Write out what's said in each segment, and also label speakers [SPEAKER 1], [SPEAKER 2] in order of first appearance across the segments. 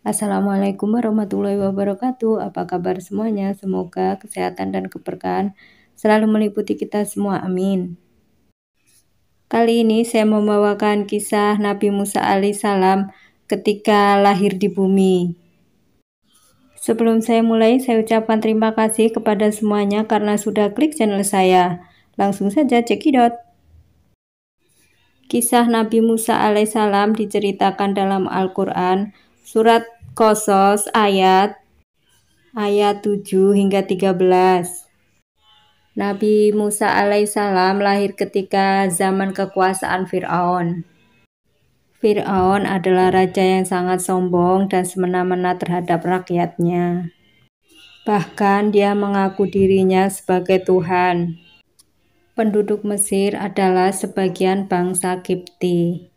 [SPEAKER 1] Assalamualaikum warahmatullahi wabarakatuh. Apa kabar semuanya? Semoga kesehatan dan keberkahan selalu meliputi kita semua. Amin. Kali ini saya membawakan kisah Nabi Musa alaihissalam ketika lahir di bumi. Sebelum saya mulai, saya ucapkan terima kasih kepada semuanya karena sudah klik channel saya. Langsung saja cekidot. Kisah Nabi Musa alaihissalam diceritakan dalam Al-Quran, surat Qasas ayat 7 hingga 13. Nabi Musa alaihissalam lahir ketika zaman kekuasaan Fir'aun. Fir'aun adalah raja yang sangat sombong dan semena-mena terhadap rakyatnya. Bahkan dia mengaku dirinya sebagai Tuhan. Penduduk Mesir adalah sebagian bangsa Kipti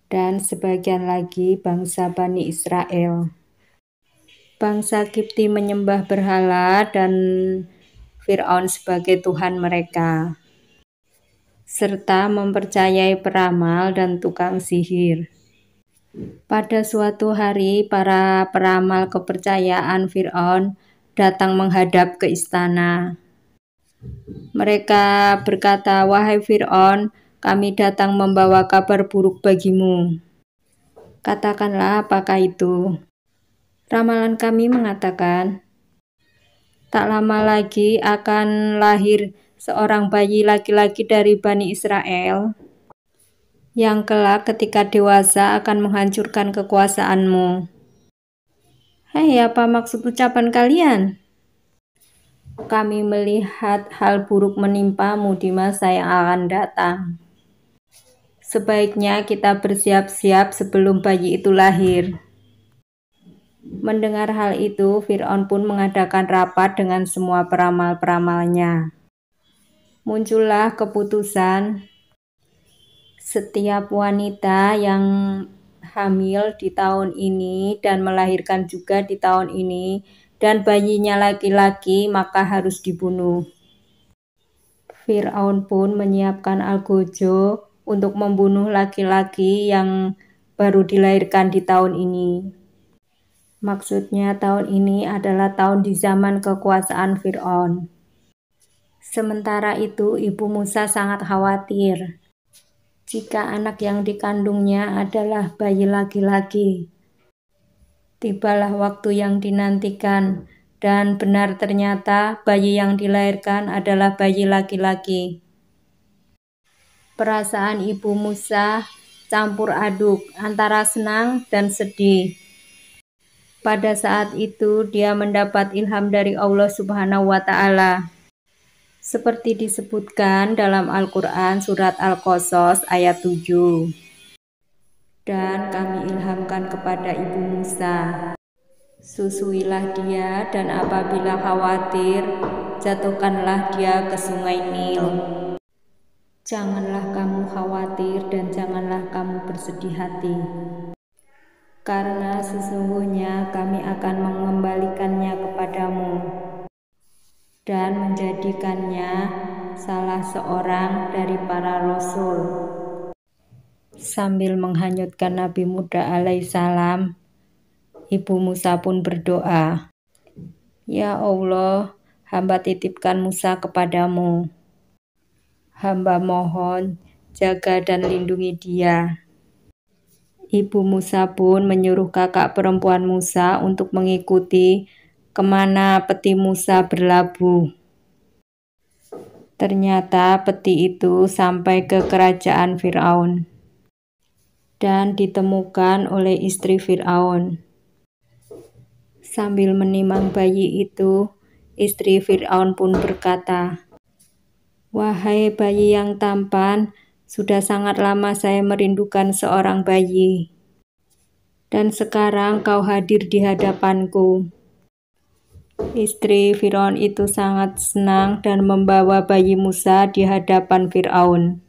[SPEAKER 1] dan sebagian lagi bangsa Bani Israel. Bangsa Kipti menyembah berhala dan Fir'aun sebagai Tuhan mereka, serta mempercayai peramal dan tukang sihir. Pada suatu hari, para peramal kepercayaan Fir'aun datang menghadap ke istana. Mereka berkata, "Wahai Fir'aun, kami datang membawa kabar buruk bagimu. Katakanlah apakah itu?" Ramalan kami mengatakan, tak lama lagi akan lahir seorang bayi laki-laki dari Bani Israel yang kelak ketika dewasa akan menghancurkan kekuasaanmu. Hei, apa maksud ucapan kalian? Kami melihat hal buruk menimpamu di masa yang akan datang. Sebaiknya kita bersiap-siap sebelum bayi itu lahir. Mendengar hal itu, Fir'aun pun mengadakan rapat dengan semua peramal-peramalnya. Muncullah keputusan, setiap wanita yang hamil di tahun ini dan melahirkan juga di tahun ini dan bayinya laki-laki maka harus dibunuh. Fir'aun pun menyiapkan algojo untuk membunuh laki-laki yang baru dilahirkan di tahun ini. Maksudnya tahun ini adalah tahun di zaman kekuasaan Fir'aun. Sementara itu, Ibu Musa sangat khawatir jika anak yang dikandungnya adalah bayi laki-laki. Tibalah waktu yang dinantikan dan benar ternyata bayi yang dilahirkan adalah bayi laki-laki. Perasaan Ibu Musa campur aduk antara senang dan sedih. Pada saat itu dia mendapat ilham dari Allah Subhanahu wa Ta'ala. Seperti disebutkan dalam Al-Quran surat Al-Qasas ayat 7. Dan kami ilhamkan kepada Ibu Musa, susuilah dia dan apabila khawatir, jatuhkanlah dia ke sungai Nil. Janganlah kamu khawatir dan janganlah kamu bersedih hati. Karena sesungguhnya kami akan mengembalikannya kepadamu dan menjadikannya salah seorang dari para rasul. Sambil menghanyutkan Nabi Musa alaihissalam, Ibu Musa pun berdoa, "Ya Allah, hamba titipkan Musa kepadamu. Hamba mohon jaga dan lindungi dia." Ibu Musa pun menyuruh kakak perempuan Musa untuk mengikuti kemana peti Musa berlabuh. Ternyata peti itu sampai ke kerajaan Fir'aun dan ditemukan oleh istri Fir'aun. Sambil menimang bayi itu, istri Fir'aun pun berkata, "Wahai bayi yang tampan, sudah sangat lama saya merindukan seorang bayi. Dan sekarang kau hadir di hadapanku." Istri Fir'aun itu sangat senang dan membawa bayi Musa di hadapan Fir'aun.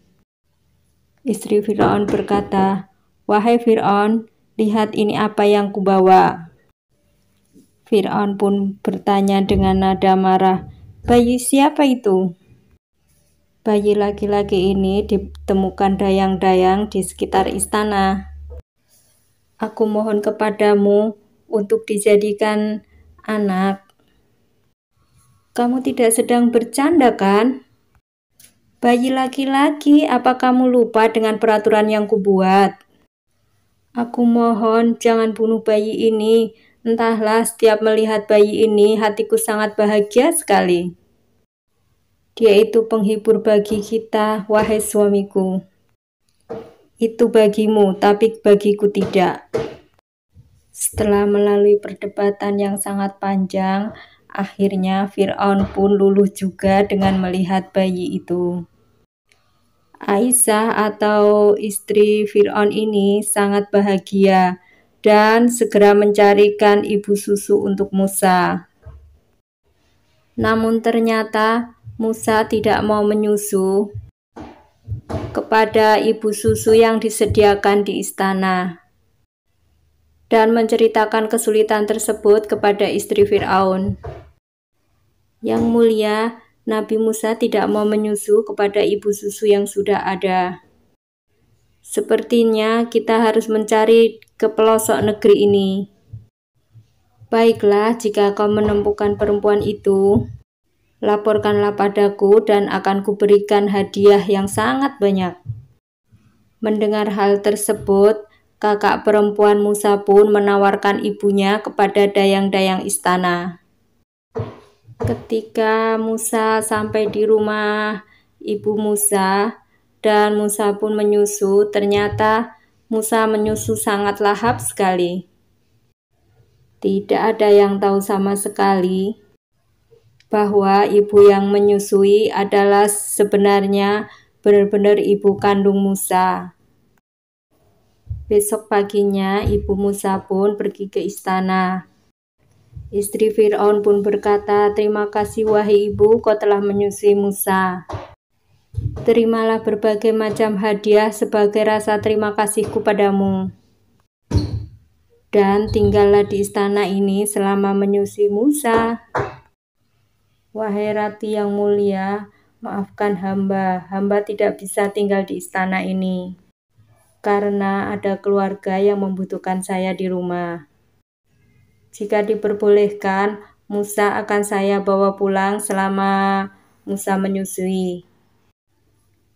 [SPEAKER 1] Istri Fir'aun berkata, "Wahai Fir'aun, lihat ini apa yang kubawa." Fir'aun pun bertanya dengan nada marah, "Bayi siapa itu?" Bayi laki-laki ini ditemukan dayang-dayang di sekitar istana. Aku mohon kepadamu untuk dijadikan anak. Kamu tidak sedang bercanda, kan? Bayi laki-laki, apa kamu lupa dengan peraturan yang kubuat? Aku mohon jangan bunuh bayi ini. Entahlah, setiap melihat bayi ini, hatiku sangat bahagia sekali. Dia itu penghibur bagi kita, wahai suamiku. Itu bagimu, tapi bagiku tidak. Setelah melalui perdebatan yang sangat panjang, akhirnya Fir'aun pun luluh juga dengan melihat bayi itu. Aisyah atau istri Fir'aun ini sangat bahagia dan segera mencarikan ibu susu untuk Musa. Namun ternyata Musa tidak mau menyusu kepada ibu susu yang disediakan di istana dan menceritakan kesulitan tersebut kepada istri Fir'aun. Yang mulia, Nabi Musa tidak mau menyusu kepada ibu susu yang sudah ada. Sepertinya kita harus mencari ke pelosok negeri ini. Baiklah, jika kau menemukan perempuan itu, laporkanlah padaku dan akan kuberikan hadiah yang sangat banyak. Mendengar hal tersebut, kakak perempuan Musa pun menawarkan ibunya kepada dayang-dayang istana. Ketika Musa sampai di rumah ibu Musa dan Musa pun menyusu, ternyata Musa menyusu sangat lahap sekali. Tidak ada yang tahu sama sekali bahwa ibu yang menyusui adalah sebenarnya benar-benar ibu kandung Musa. Besok paginya ibu Musa pun pergi ke istana. Istri Fir'aun pun berkata, "Terima kasih wahai ibu, kau telah menyusui Musa. Terimalah berbagai macam hadiah sebagai rasa terima kasihku padamu." Dan tinggallah di istana ini selama menyusui Musa. Wahai ratu yang mulia, maafkan hamba tidak bisa tinggal di istana ini karena ada keluarga yang membutuhkan saya di rumah. Jika diperbolehkan, Musa akan saya bawa pulang selama Musa menyusui.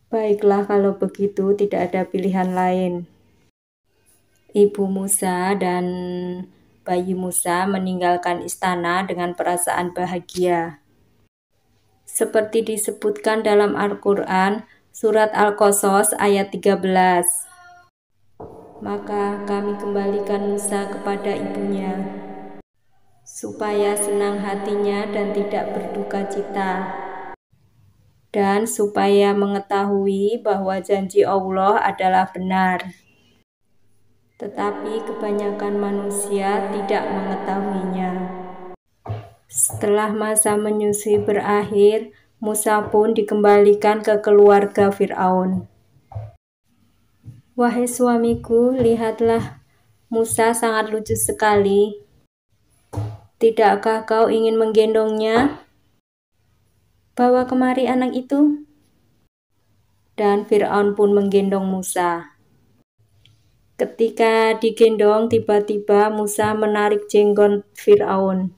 [SPEAKER 1] Baiklah, kalau begitu tidak ada pilihan lain. Ibu Musa dan bayi Musa meninggalkan istana dengan perasaan bahagia. Seperti disebutkan dalam Al-Quran, surat Al-Qasas ayat 13. Maka kami kembalikan Musa kepada ibunya, supaya senang hatinya dan tidak berduka cita, dan supaya mengetahui bahwa janji Allah adalah benar. Tetapi kebanyakan manusia tidak mengetahuinya. Setelah masa menyusui berakhir, Musa pun dikembalikan ke keluarga Fir'aun. Wahai suamiku, lihatlah, Musa sangat lucu sekali. Tidakkah kau ingin menggendongnya? Bawa kemari anak itu. Dan Fir'aun pun menggendong Musa. Ketika digendong, tiba-tiba Musa menarik jenggot Fir'aun.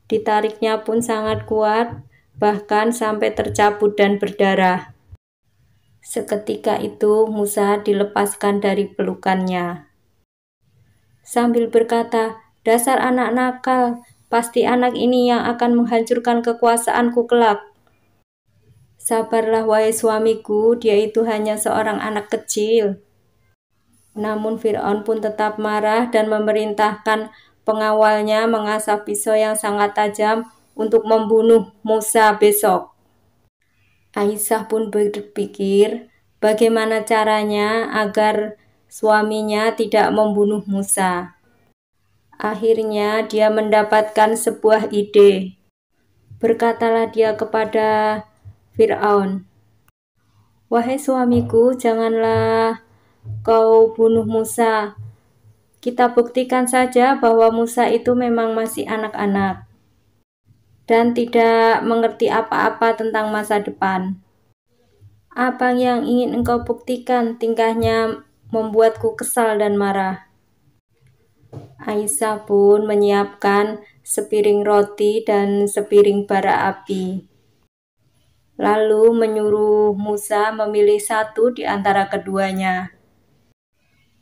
[SPEAKER 1] Ditariknya pun sangat kuat, bahkan sampai tercabut dan berdarah. Seketika itu Musa dilepaskan dari pelukannya. Sambil berkata, "Dasar anak nakal, pasti anak ini yang akan menghancurkan kekuasaanku kelak." Sabarlah wahai suamiku, dia itu hanya seorang anak kecil. Namun Fir'aun pun tetap marah dan memerintahkan pengawalnya mengasah pisau yang sangat tajam untuk membunuh Musa besok. Aisyah pun berpikir bagaimana caranya agar suaminya tidak membunuh Musa. Akhirnya dia mendapatkan sebuah ide. Berkatalah dia kepada Fir'aun, "Wahai suamiku, janganlah kau bunuh Musa. Kita buktikan saja bahwa Musa itu memang masih anak-anak dan tidak mengerti apa-apa tentang masa depan. Apa yang ingin engkau buktikan? Tingkahnya membuatku kesal dan marah. Aisyah pun menyiapkan sepiring roti dan sepiring bara api. Lalu menyuruh Musa memilih satu di antara keduanya.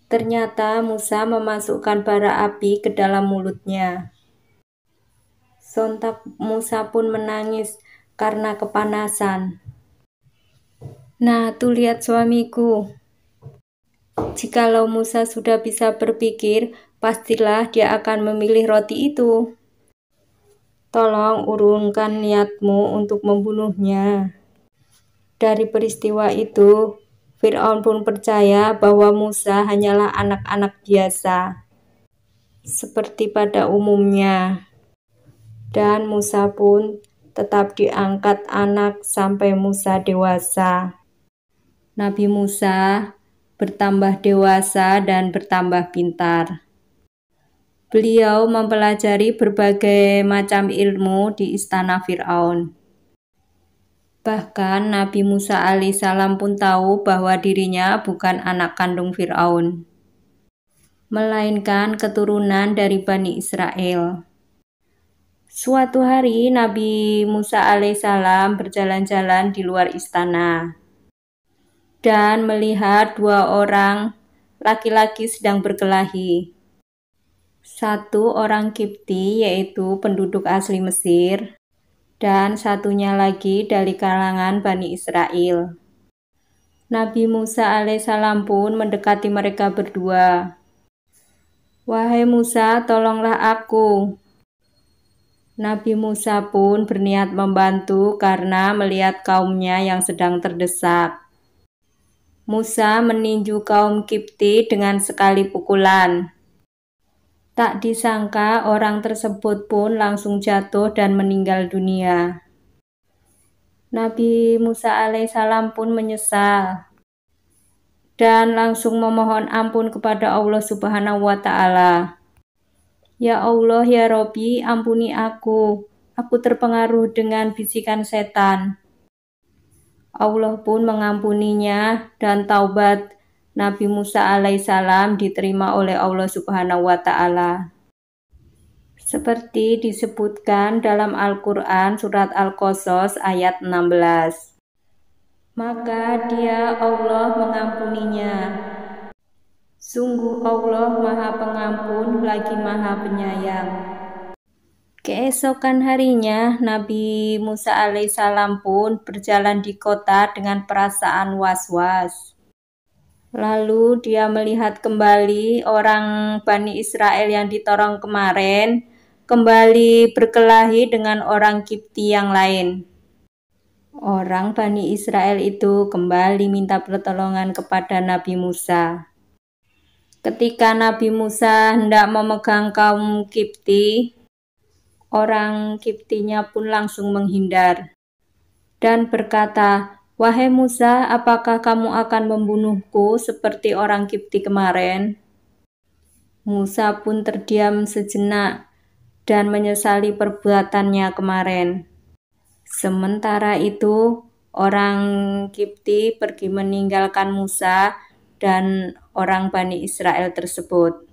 [SPEAKER 1] Ternyata Musa memasukkan bara api ke dalam mulutnya. Sontak Musa pun menangis karena kepanasan. Nah, tuh lihat suamiku. Jikalau Musa sudah bisa berpikir, pastilah dia akan memilih roti itu. Tolong urungkan niatmu untuk membunuhnya. Dari peristiwa itu, Fir'aun pun percaya bahwa Musa hanyalah anak-anak biasa, seperti pada umumnya. Dan Musa pun tetap diangkat anak sampai Musa dewasa. Nabi Musa bertambah dewasa dan bertambah pintar. Beliau mempelajari berbagai macam ilmu di istana Fir'aun. Bahkan Nabi Musa alaihissalam pun tahu bahwa dirinya bukan anak kandung Fir'aun, melainkan keturunan dari Bani Israel. Suatu hari Nabi Musa alaihissalam berjalan-jalan di luar istana dan melihat dua orang laki-laki sedang berkelahi. Satu orang Kipti, yaitu penduduk asli Mesir, dan satunya lagi dari kalangan Bani Israel. Nabi Musa alaihissalam pun mendekati mereka berdua. Wahai Musa, tolonglah aku. Nabi Musa pun berniat membantu karena melihat kaumnya yang sedang terdesak. Musa meninju kaum Kipti dengan sekali pukulan. Tak disangka orang tersebut pun langsung jatuh dan meninggal dunia. Nabi Musa alaihissalam pun menyesal dan langsung memohon ampun kepada Allah Subhanahu wa Ta'ala. Ya Allah, ya Robbi, ampuni aku. Aku terpengaruh dengan bisikan setan. Allah pun mengampuninya dan taubat Nabi Musa alaihissalam diterima oleh Allah Subhanahu wa Ta'ala. Seperti disebutkan dalam Al-Quran surat Al-Qasas ayat 16. Maka dia Allah mengampuninya. Sungguh Allah Maha Pengampun lagi Maha Penyayang. Keesokan harinya Nabi Musa alaihissalam pun berjalan di kota dengan perasaan was-was. Lalu dia melihat kembali orang Bani Israel yang ditorong kemarin kembali berkelahi dengan orang Kipti yang lain. Orang Bani Israel itu kembali minta pertolongan kepada Nabi Musa. Ketika Nabi Musa hendak memegang kaum Kipti, orang Kiptinya pun langsung menghindar dan berkata, Wahai Musa, apakah kamu akan membunuhku seperti orang Kipti kemarin? Musa pun terdiam sejenak dan menyesali perbuatannya kemarin. Sementara itu, orang Kipti pergi meninggalkan Musa dan orang Bani Israel tersebut.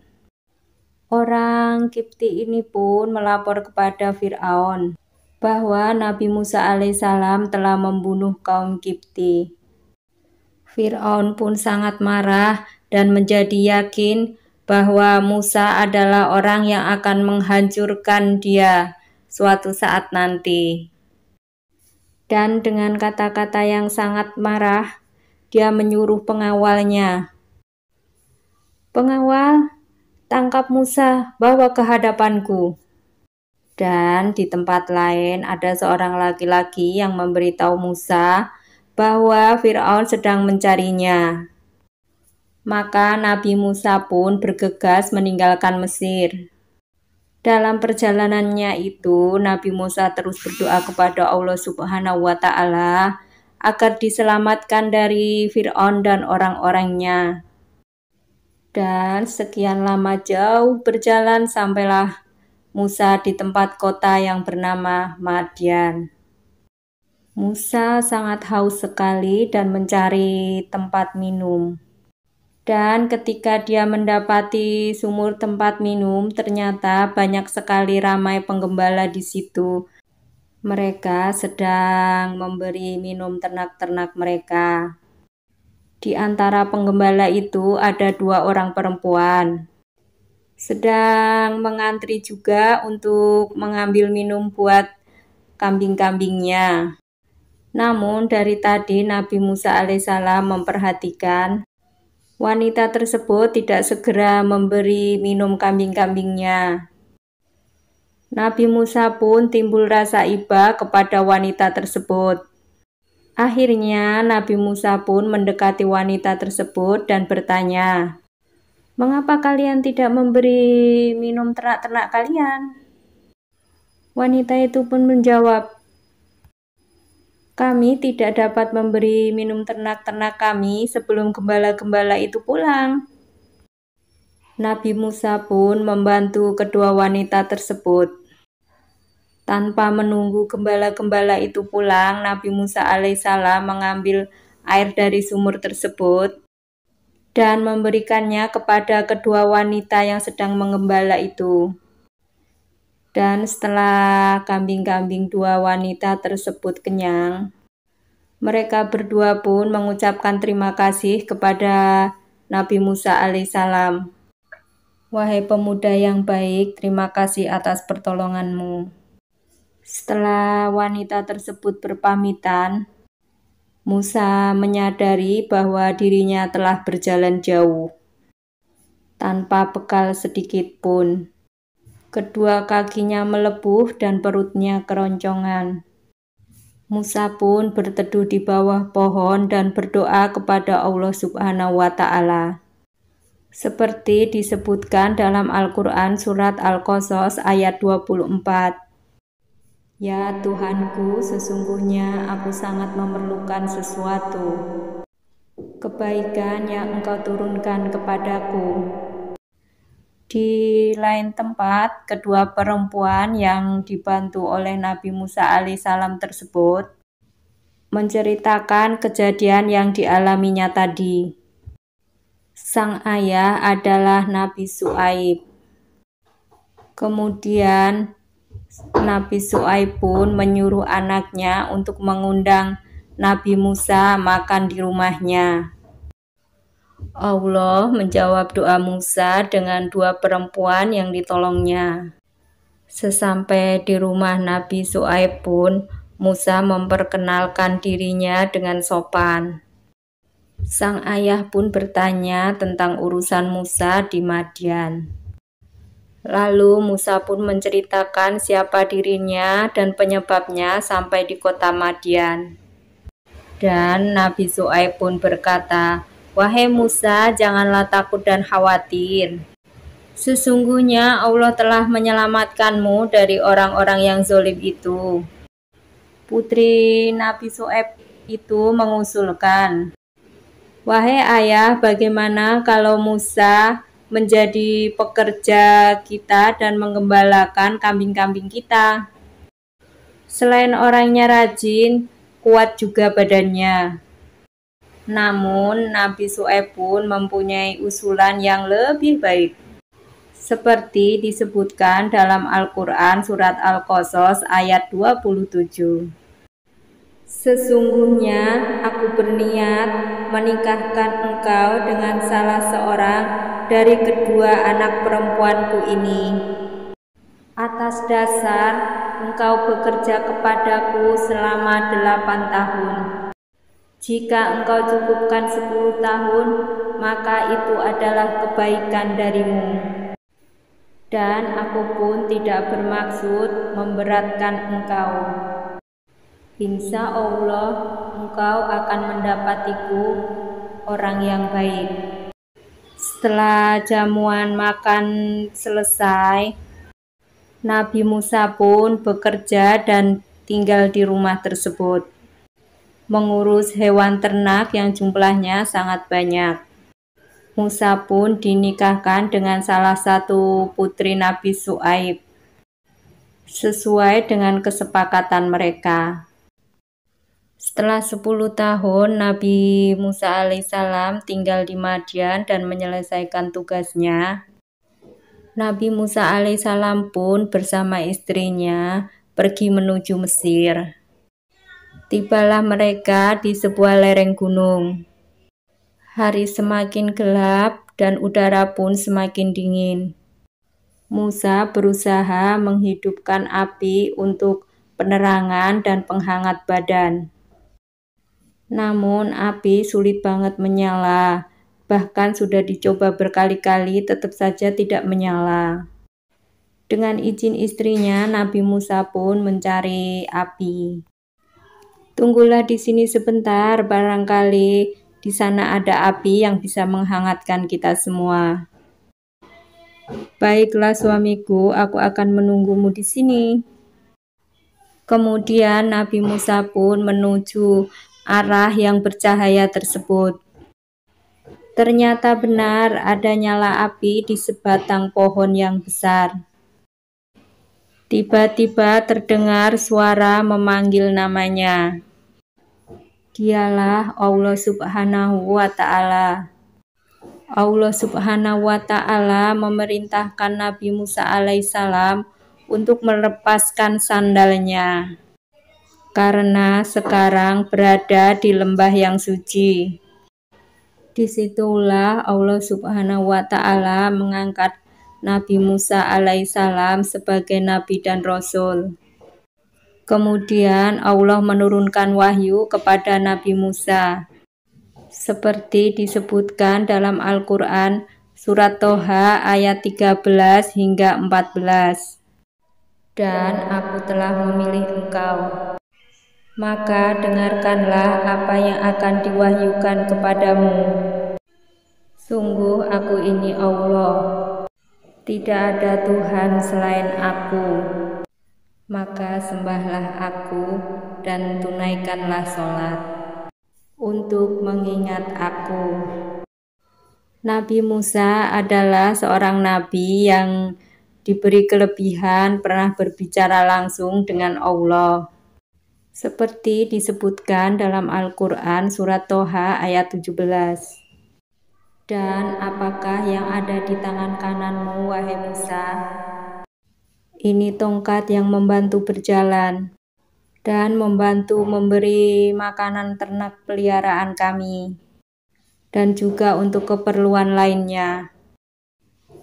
[SPEAKER 1] Orang Kipti ini pun melapor kepada Fir'aun bahwa Nabi Musa alaihissalam telah membunuh kaum Kipti. Fir'aun pun sangat marah dan menjadi yakin bahwa Musa adalah orang yang akan menghancurkan dia suatu saat nanti. Dan dengan kata-kata yang sangat marah, dia menyuruh pengawalnya, Pengawal, tangkap Musa, bawa ke hadapanku. Dan di tempat lain ada seorang laki-laki yang memberitahu Musa bahwa Fir'aun sedang mencarinya. Maka Nabi Musa pun bergegas meninggalkan Mesir. Dalam perjalanannya itu, Nabi Musa terus berdoa kepada Allah Subhanahu wa Ta'ala agar diselamatkan dari Fir'aun dan orang-orangnya. Dan sekian lama jauh berjalan sampailah Musa di tempat kota yang bernama Madyan. Musa sangat haus sekali dan mencari tempat minum. Dan ketika dia mendapati sumur tempat minum, ternyata banyak sekali ramai penggembala di situ. Mereka sedang memberi minum ternak-ternak mereka. Di antara penggembala itu ada 2 orang perempuan, sedang mengantri juga untuk mengambil minum buat kambing-kambingnya. Namun dari tadi Nabi Musa alaihissalam memperhatikan wanita tersebut tidak segera memberi minum kambing-kambingnya. Nabi Musa pun timbul rasa iba kepada wanita tersebut. Akhirnya Nabi Musa pun mendekati wanita tersebut dan bertanya, "Mengapa kalian tidak memberi minum ternak-ternak kalian?" Wanita itu pun menjawab, "Kami tidak dapat memberi minum ternak-ternak kami sebelum gembala-gembala itu pulang." Nabi Musa pun membantu kedua wanita tersebut. Tanpa menunggu gembala-gembala itu pulang, Nabi Musa alaihissalam mengambil air dari sumur tersebut dan memberikannya kepada kedua wanita yang sedang menggembala itu. Dan setelah kambing-kambing 2 wanita tersebut kenyang, mereka berdua pun mengucapkan terima kasih kepada Nabi Musa alaihissalam. "Wahai pemuda yang baik, terima kasih atas pertolonganmu." Setelah wanita tersebut berpamitan, Musa menyadari bahwa dirinya telah berjalan jauh, tanpa bekal sedikit pun. Kedua kakinya melepuh dan perutnya keroncongan. Musa pun berteduh di bawah pohon dan berdoa kepada Allah Subhanahu wa Ta'ala. Seperti disebutkan dalam Al-Quran surat Al-Qasas ayat 24. "Ya Tuhanku, sesungguhnya aku sangat memerlukan sesuatu, kebaikan yang Engkau turunkan kepadaku." Di lain tempat, kedua perempuan yang dibantu oleh Nabi Musa alaihissalam tersebut menceritakan kejadian yang dialaminya tadi. Sang ayah adalah Nabi Syuaib. Kemudian Nabi Syuaib pun menyuruh anaknya untuk mengundang Nabi Musa makan di rumahnya. Allah menjawab doa Musa dengan 2 perempuan yang ditolongnya. Sesampai di rumah Nabi Syuaib pun, Musa memperkenalkan dirinya dengan sopan. Sang ayah pun bertanya tentang urusan Musa di Madian. Lalu Musa pun menceritakan siapa dirinya dan penyebabnya sampai di kota Madian. Dan Nabi Syuaib pun berkata, "Wahai Musa, janganlah takut dan khawatir. Sesungguhnya Allah telah menyelamatkanmu dari orang-orang yang zalim itu." Putri Nabi Syuaib itu mengusulkan, "Wahai ayah, bagaimana kalau Musa menjadi pekerja kita dan menggembalakan kambing-kambing kita? Selain orangnya rajin, kuat juga badannya." Namun Nabi Syuaib pun mempunyai usulan yang lebih baik. Seperti disebutkan dalam Al-Quran surat Al-Qasas ayat 27. "Sesungguhnya aku berniat menikahkan engkau dengan salah seorang dari kedua anak perempuanku ini, atas dasar engkau bekerja kepadaku selama 8 tahun. Jika engkau cukupkan 10 tahun, maka itu adalah kebaikan darimu. Dan aku pun tidak bermaksud memberatkan engkau. Insya Allah engkau akan mendapatiku orang yang baik." Setelah jamuan makan selesai, Nabi Musa pun bekerja dan tinggal di rumah tersebut, mengurus hewan ternak yang jumlahnya sangat banyak. Musa pun dinikahkan dengan salah satu putri Nabi Syuaib, sesuai dengan kesepakatan mereka. Setelah 10 tahun, Nabi Musa alaihissalam tinggal di Madian dan menyelesaikan tugasnya. Nabi Musa alaihissalam pun bersama istrinya pergi menuju Mesir. Tibalah mereka di sebuah lereng gunung. Hari semakin gelap dan udara pun semakin dingin. Musa berusaha menghidupkan api untuk penerangan dan penghangat badan. Namun api sulit banget menyala, bahkan sudah dicoba berkali-kali tetap saja tidak menyala. Dengan izin istrinya, Nabi Musa pun mencari api. Tunggulah di sini sebentar, barangkali di sana ada api yang bisa menghangatkan kita semua. Baiklah suamiku, aku akan menunggumu di sini. Kemudian Nabi Musa pun menuju arah yang bercahaya tersebut. Ternyata benar ada nyala api di sebatang pohon yang besar. Tiba-tiba terdengar suara memanggil namanya. Dialah Allah Subhanahu wa Ta'ala. Allah Subhanahu wa Ta'ala memerintahkan Nabi Musa alaihissalam untuk melepaskan sandalnya, karena sekarang berada di lembah yang suci. Disitulah Allah Subhanahu wa Ta'ala mengangkat Nabi Musa alaihissalam sebagai nabi dan rasul. Kemudian Allah menurunkan wahyu kepada Nabi Musa, seperti disebutkan dalam Al-Quran surat Toha ayat 13 hingga 14. Dan aku telah memilih engkau, maka dengarkanlah apa yang akan diwahyukan kepadamu. Sungguh aku ini Allah, tidak ada Tuhan selain aku, maka sembahlah aku dan tunaikanlah sholat untuk mengingat aku. Nabi Musa adalah seorang nabi yang diberi kelebihan pernah berbicara langsung dengan Allah, seperti disebutkan dalam Al-Quran surat Toha ayat 17. Dan apakah yang ada di tangan kananmu, wahai Musa? Ini tongkat yang membantu berjalan dan membantu memberi makanan ternak peliharaan kami, dan juga untuk keperluan lainnya.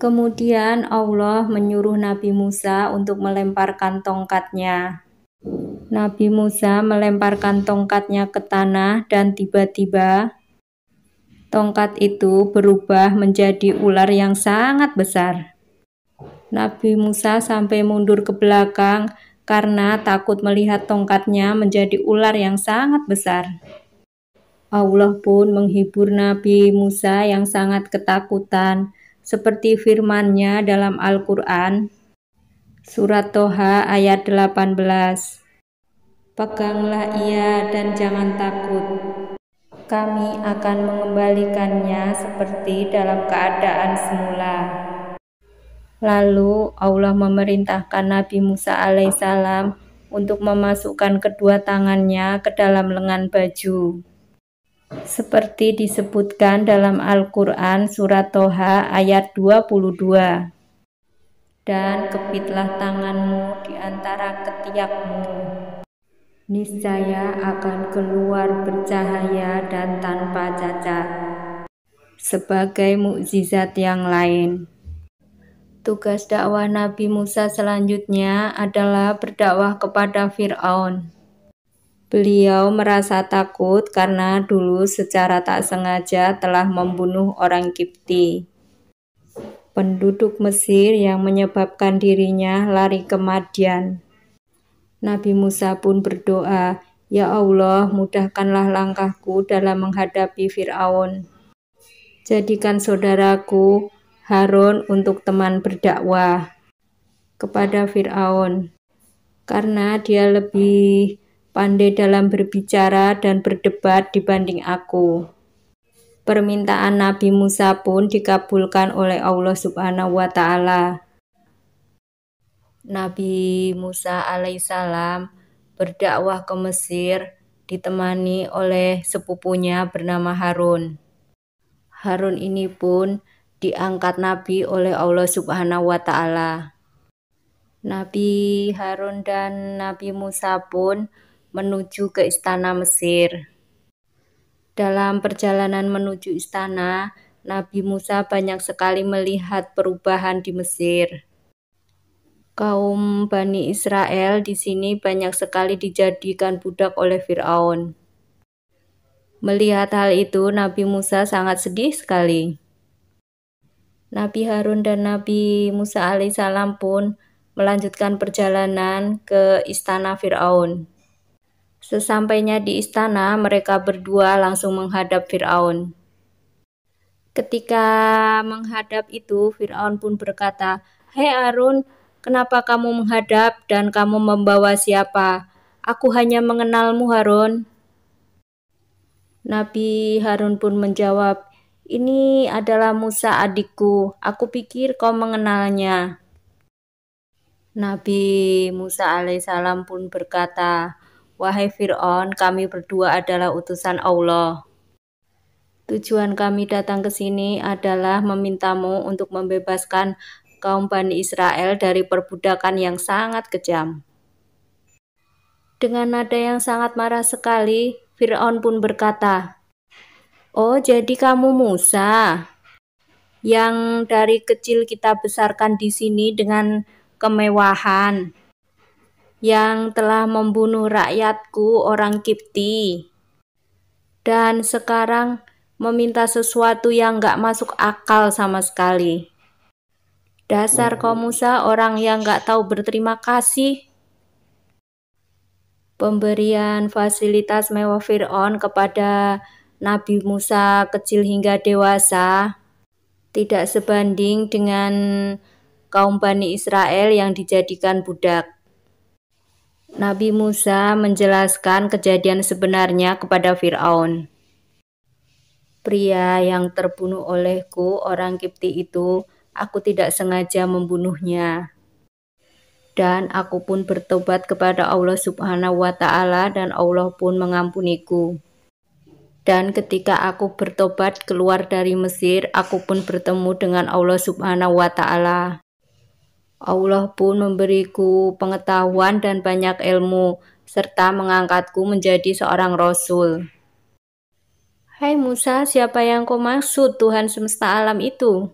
[SPEAKER 1] Kemudian Allah menyuruh Nabi Musa untuk melemparkan tongkatnya. Nabi Musa melemparkan tongkatnya ke tanah dan tiba-tiba tongkat itu berubah menjadi ular yang sangat besar. Nabi Musa sampai mundur ke belakang karena takut melihat tongkatnya menjadi ular yang sangat besar. Allah pun menghibur Nabi Musa yang sangat ketakutan, seperti firman-Nya dalam Al-Quran surat Toha ayat 18. Peganglah ia dan jangan takut, kami akan mengembalikannya seperti dalam keadaan semula. Lalu Allah memerintahkan Nabi Musa alaihissalam untuk memasukkan kedua tangannya ke dalam lengan baju, seperti disebutkan dalam Al-Quran surat Toha ayat 22. Dan kepitlah tanganmu di antara ketiakmu, niscaya akan keluar bercahaya dan tanpa cacat, sebagai mukjizat yang lain. Tugas dakwah Nabi Musa selanjutnya adalah berdakwah kepada Fir'aun. Beliau merasa takut karena dulu secara tak sengaja telah membunuh orang Kipti, penduduk Mesir, yang menyebabkan dirinya lari ke Madian. Nabi Musa pun berdoa, "Ya Allah, mudahkanlah langkahku dalam menghadapi Fir'aun. Jadikan saudaraku Harun untuk teman berdakwah kepada Fir'aun, karena dia lebih pandai dalam berbicara dan berdebat dibanding aku." Permintaan Nabi Musa pun dikabulkan oleh Allah Subhanahu wa Ta'ala. Nabi Musa alaihissalam berdakwah ke Mesir ditemani oleh sepupunya bernama Harun. Harun ini pun diangkat nabi oleh Allah Subhanahu wa Ta'ala. Nabi Harun dan Nabi Musa pun menuju ke istana Mesir. Dalam perjalanan menuju istana, Nabi Musa banyak sekali melihat perubahan di Mesir. Kaum Bani Israel di sini banyak sekali dijadikan budak oleh Fir'aun. Melihat hal itu, Nabi Musa sangat sedih sekali. Nabi Harun dan Nabi Musa alaihissalam pun melanjutkan perjalanan ke istana Fir'aun. Sesampainya di istana, mereka berdua langsung menghadap Fir'aun. Ketika menghadap itu, Fir'aun pun berkata, "Hei Harun, kenapa kamu menghadap dan kamu membawa siapa? Aku hanya mengenalmu, Harun." Nabi Harun pun menjawab, "Ini adalah Musa adikku, aku pikir kau mengenalnya." Nabi Musa alaihissalam pun berkata, "Wahai Fir'aun, kami berdua adalah utusan Allah. Tujuan kami datang ke sini adalah memintamu untuk membebaskan kaum Bani Israel dari perbudakan yang sangat kejam." Dengan nada yang sangat marah sekali, Fir'aun pun berkata, "Oh, jadi kamu Musa yang dari kecil kita besarkan di sini dengan kemewahan, yang telah membunuh rakyatku orang Kipti, dan sekarang meminta sesuatu yang gak masuk akal sama sekali. Dasar kau Musa orang yang gak tahu berterima kasih." Pemberian fasilitas mewah Fir'aun kepada Nabi Musa kecil hingga dewasa tidak sebanding dengan kaum Bani Israel yang dijadikan budak. Nabi Musa menjelaskan kejadian sebenarnya kepada Fir'aun. "Pria yang terbunuh olehku, orang Kipti itu, aku tidak sengaja membunuhnya. Dan aku pun bertobat kepada Allah Subhanahu wa Ta'ala dan Allah pun mengampuniku. Dan ketika aku bertobat keluar dari Mesir, aku pun bertemu dengan Allah Subhanahu wa Ta'ala. Allah pun memberiku pengetahuan dan banyak ilmu, serta mengangkatku menjadi seorang Rasul." "Hai Musa, siapa yang kau maksud Tuhan semesta alam itu?"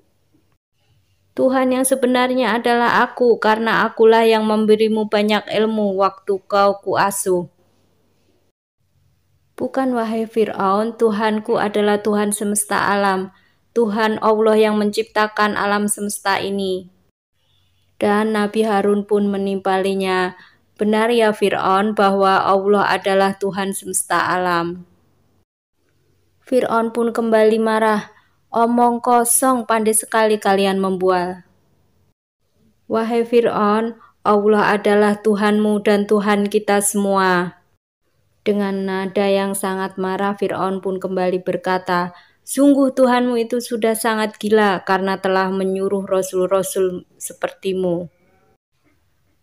[SPEAKER 1] "Tuhan yang sebenarnya adalah aku, karena akulah yang memberimu banyak ilmu waktu kau kuasuh." "Bukan wahai Fir'aun, Tuhanku adalah Tuhan semesta alam, Tuhan Allah yang menciptakan alam semesta ini." Dan Nabi Harun pun menimpalinya, "Benar ya Fir'aun bahwa Allah adalah Tuhan semesta alam." Fir'aun pun kembali marah, "Omong kosong, pandai sekali kalian membual. Wahai Fir'aun, Allah adalah Tuhanmu dan Tuhan kita semua." Dengan nada yang sangat marah, Fir'aun pun kembali berkata, "Sungguh Tuhanmu itu sudah sangat gila karena telah menyuruh rasul-rasul sepertimu.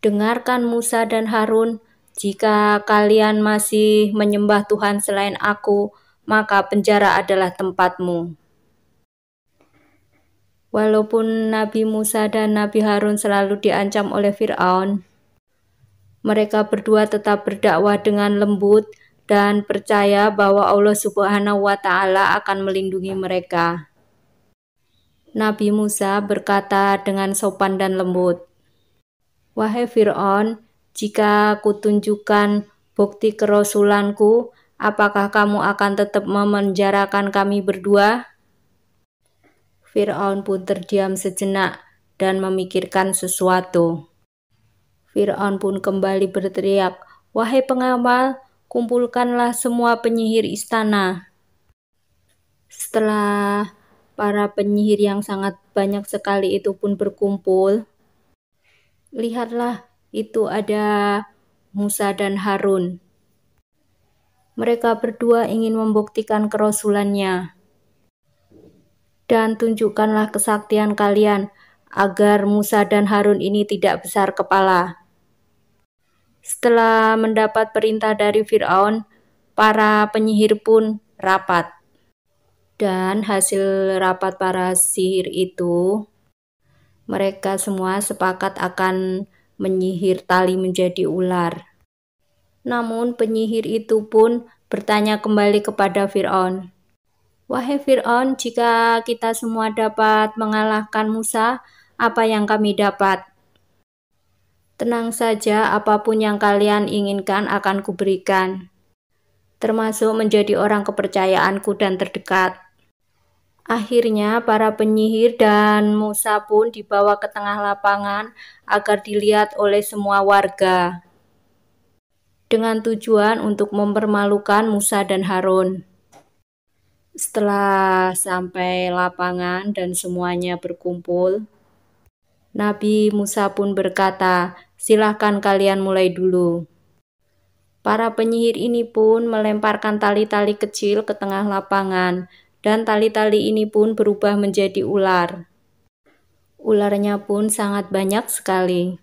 [SPEAKER 1] Dengarkan Musa dan Harun, jika kalian masih menyembah Tuhan selain aku, maka penjara adalah tempatmu." Walaupun Nabi Musa dan Nabi Harun selalu diancam oleh Fir'aun, mereka berdua tetap berdakwah dengan lembut dan percaya bahwa Allah Subhanahu wa Ta'ala akan melindungi mereka. Nabi Musa berkata dengan sopan dan lembut, "Wahai Fir'aun, jika kutunjukkan bukti kerasulanku, apakah kamu akan tetap memenjarakan kami berdua?" Fir'aun pun terdiam sejenak dan memikirkan sesuatu. Fir'aun pun kembali berteriak, "Wahai pengawal, kumpulkanlah semua penyihir istana." Setelah para penyihir yang sangat banyak sekali itu pun berkumpul, lihatlah itu ada Musa dan Harun. Mereka berdua ingin membuktikan kerasulannya. "Dan tunjukkanlah kesaktian kalian agar Musa dan Harun ini tidak besar kepala." Setelah mendapat perintah dari Fir'aun, para penyihir pun rapat. Dan hasil rapat para sihir itu, mereka semua sepakat akan menyihir tali menjadi ular. Namun penyihir itu pun bertanya kembali kepada Fir'aun, "Wahai Fir'aun, jika kita semua dapat mengalahkan Musa, apa yang kami dapat? Tenang saja, apapun yang kalian inginkan akan kuberikan, termasuk menjadi orang kepercayaanku dan terdekat." Akhirnya para penyihir dan Musa pun dibawa ke tengah lapangan agar dilihat oleh semua warga, dengan tujuan untuk mempermalukan Musa dan Harun. Setelah sampai lapangan dan semuanya berkumpul, Nabi Musa pun berkata, "Silahkan kalian mulai dulu." Para penyihir ini pun melemparkan tali-tali kecil ke tengah lapangan, dan tali-tali ini pun berubah menjadi ular. Ularnya pun sangat banyak sekali.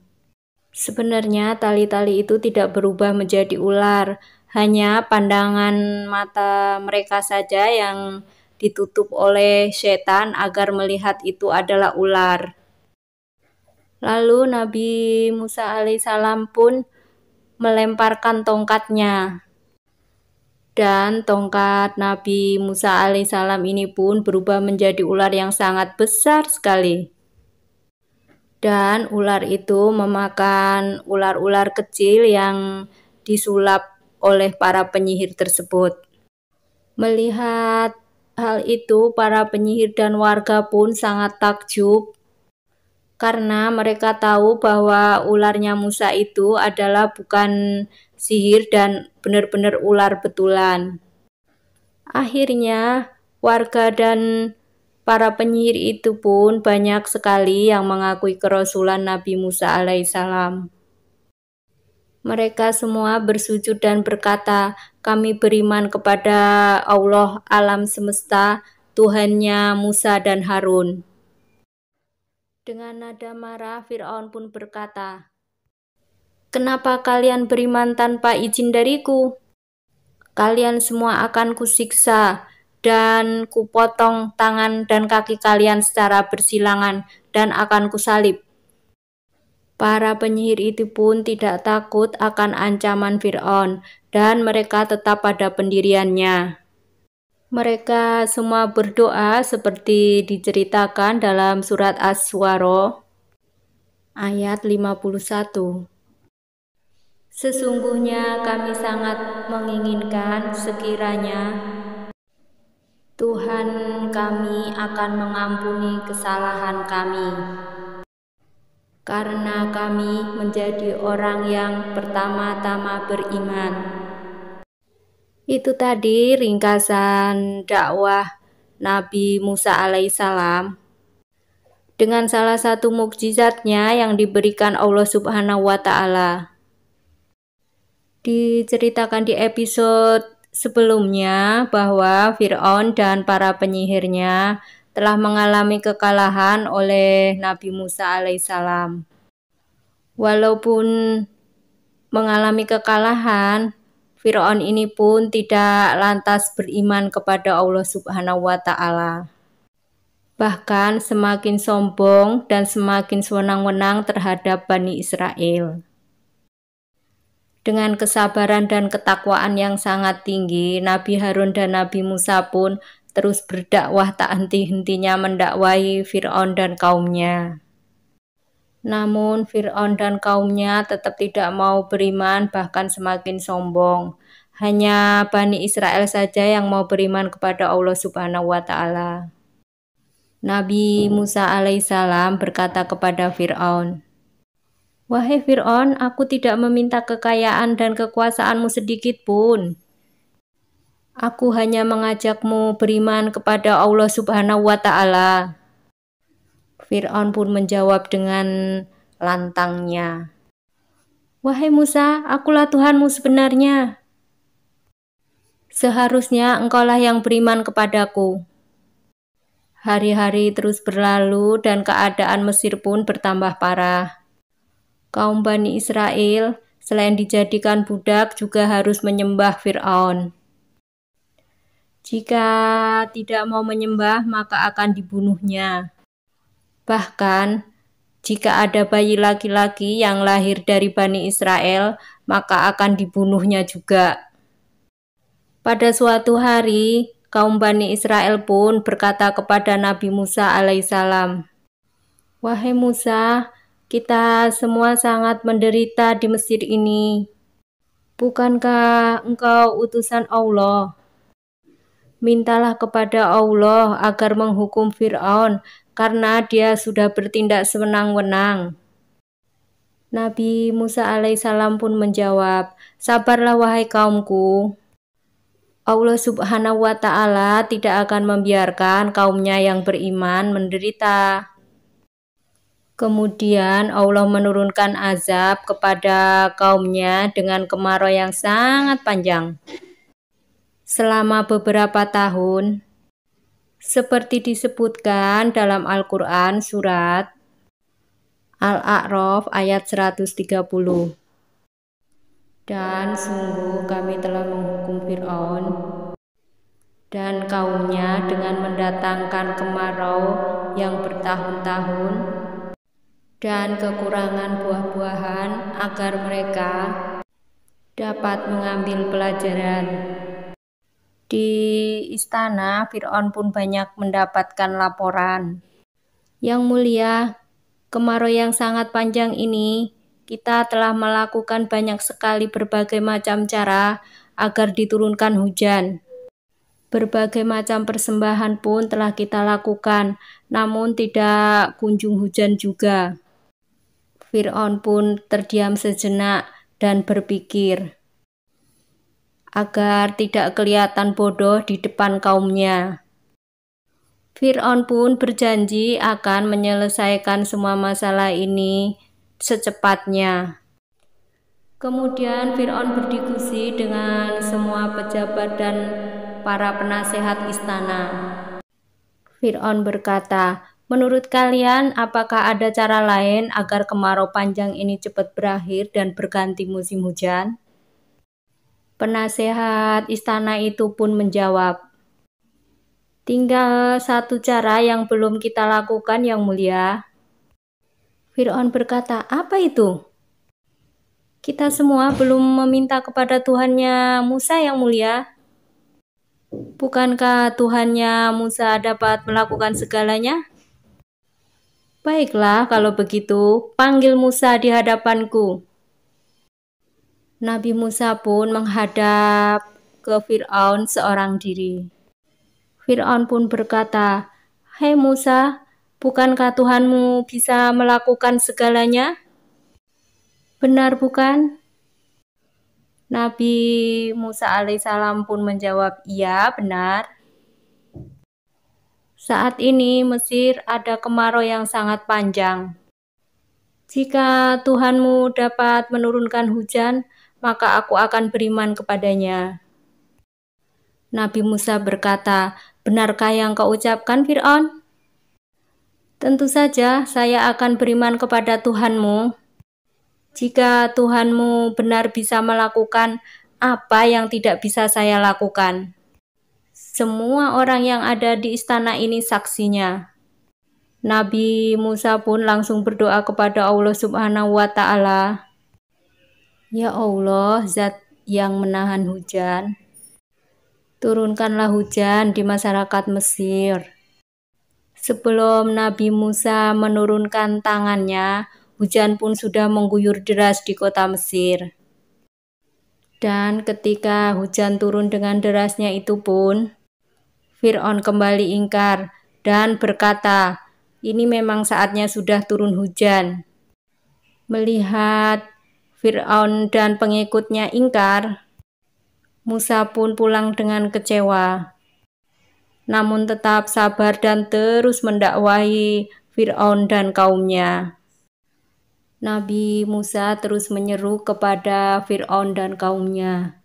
[SPEAKER 1] Sebenarnya tali-tali itu tidak berubah menjadi ular, hanya pandangan mata mereka saja yang ditutup oleh setan agar melihat itu adalah ular. Lalu Nabi Musa alaihissalam pun melemparkan tongkatnya. Dan tongkat Nabi Musa alaihissalam ini pun berubah menjadi ular yang sangat besar sekali. Dan ular itu memakan ular-ular kecil yang disulap oleh para penyihir tersebut. Melihat hal itu, para penyihir dan warga pun sangat takjub, karena mereka tahu bahwa ularnya Musa itu adalah bukan sihir dan benar-benar ular betulan. Akhirnya warga dan para penyihir itu pun banyak sekali yang mengakui kerasulan Nabi Musa alaihissalam. Mereka semua bersujud dan berkata, "Kami beriman kepada Allah alam semesta, Tuhannya Musa dan Harun." Dengan nada marah, Fir'aun pun berkata, "Kenapa kalian beriman tanpa izin dariku? Kalian semua akan kusiksa dan kupotong tangan dan kaki kalian secara bersilangan dan akan kusalib." Para penyihir itu pun tidak takut akan ancaman Fir'aun dan mereka tetap pada pendiriannya. Mereka semua berdoa seperti diceritakan dalam surat Asy-Syu'ara ayat 51. "Sesungguhnya kami sangat menginginkan sekiranya Tuhan kami akan mengampuni kesalahan kami, karena kami menjadi orang yang pertama-tama beriman." Itu tadi ringkasan dakwah Nabi Musa alaihissalam dengan salah satu mukjizatnya yang diberikan Allah Subhanahu wa Ta'ala. Diceritakan di episode sebelumnya bahwa Fir'aun dan para penyihirnya telah mengalami kekalahan oleh Nabi Musa alaihissalam. Walaupun mengalami kekalahan, Fir'aun ini pun tidak lantas beriman kepada Allah Subhanahu wa Ta'ala. Bahkan semakin sombong dan semakin sewenang-wenang terhadap Bani Israel. Dengan kesabaran dan ketakwaan yang sangat tinggi, Nabi Harun dan Nabi Musa pun terus berdakwah tak henti-hentinya mendakwahi Fir'aun dan kaumnya. Namun Fir'aun dan kaumnya tetap tidak mau beriman, bahkan semakin sombong. Hanya Bani Israel saja yang mau beriman kepada Allah Subhanahu wa Ta'ala. Nabi Musa alaihissalam berkata kepada Fir'aun, "Wahai Fir'aun, aku tidak meminta kekayaan dan kekuasaanmu sedikit pun. Aku hanya mengajakmu beriman kepada Allah Subhanahu wa Ta'ala." Fir'aun pun menjawab dengan lantangnya, "Wahai Musa, akulah Tuhanmu sebenarnya. Seharusnya engkaulah yang beriman kepadaku." Hari-hari terus berlalu dan keadaan Mesir pun bertambah parah. Kaum Bani Israel selain dijadikan budak juga harus menyembah Fir'aun. Jika tidak mau menyembah, maka akan dibunuhnya. Bahkan, jika ada bayi laki-laki yang lahir dari Bani Israel, maka akan dibunuhnya juga. Pada suatu hari, kaum Bani Israel pun berkata kepada Nabi Musa alaihissalam, "Wahai Musa, kita semua sangat menderita di Mesir ini. Bukankah engkau utusan Allah? Mintalah kepada Allah agar menghukum Fir'aun karena dia sudah bertindak sewenang-wenang." Nabi Musa alaihissalam pun menjawab, "Sabarlah wahai kaumku. Allah subhanahu wa ta'ala tidak akan membiarkan kaumnya yang beriman menderita." Kemudian Allah menurunkan azab kepada kaumnya dengan kemarau yang sangat panjang selama beberapa tahun, seperti disebutkan dalam Al-Quran surat Al-A'raf ayat 130. Dan sungguh kami telah menghukum Fir'aun dan kaumnya dengan mendatangkan kemarau yang bertahun-tahun dan kekurangan buah-buahan agar mereka dapat mengambil pelajaran. Di istana, Fir'aun pun banyak mendapatkan laporan. Yang mulia, kemarau yang sangat panjang ini, kita telah melakukan banyak sekali berbagai macam cara agar diturunkan hujan. Berbagai macam persembahan pun telah kita lakukan, namun tidak kunjung hujan juga. Fir'aun pun terdiam sejenak dan berpikir agar tidak kelihatan bodoh di depan kaumnya. Fir'aun pun berjanji akan menyelesaikan semua masalah ini secepatnya. Kemudian Fir'aun berdiskusi dengan semua pejabat dan para penasehat istana. Fir'aun berkata, "Menurut kalian, apakah ada cara lain agar kemarau panjang ini cepat berakhir dan berganti musim hujan?" Penasehat istana itu pun menjawab, "Tinggal satu cara yang belum kita lakukan, Yang Mulia." Fir'aun berkata, "Apa itu?" "Kita semua belum meminta kepada Tuhannya Musa, Yang Mulia." "Bukankah Tuhannya Musa dapat melakukan segalanya?" "Baiklah, kalau begitu, panggil Musa di hadapanku." Nabi Musa pun menghadap ke Fir'aun seorang diri. Fir'aun pun berkata, "Hei Musa, bukankah Tuhanmu bisa melakukan segalanya? Benar bukan?" Nabi Musa alaihissalam pun menjawab, "Iya, benar. Saat ini Mesir ada kemarau yang sangat panjang. Jika Tuhanmu dapat menurunkan hujan, maka aku akan beriman kepadanya." Nabi Musa berkata, "Benarkah yang kau ucapkan, Fir'aun?" "Tentu saja saya akan beriman kepada Tuhanmu. Jika Tuhanmu benar bisa melakukan apa yang tidak bisa saya lakukan." Semua orang yang ada di istana ini saksinya. Nabi Musa pun langsung berdoa kepada Allah subhanahu wa ta'ala, "Ya Allah, Zat yang menahan hujan, turunkanlah hujan di masyarakat Mesir." Sebelum Nabi Musa menurunkan tangannya, hujan pun sudah mengguyur deras di kota Mesir. Dan ketika hujan turun dengan derasnya itu pun, Fir'aun kembali ingkar dan berkata, "Ini memang saatnya sudah turun hujan." Melihat Fir'aun dan pengikutnya ingkar, Musa pun pulang dengan kecewa. Namun tetap sabar dan terus mendakwahi Fir'aun dan kaumnya. Nabi Musa terus menyeru kepada Fir'aun dan kaumnya,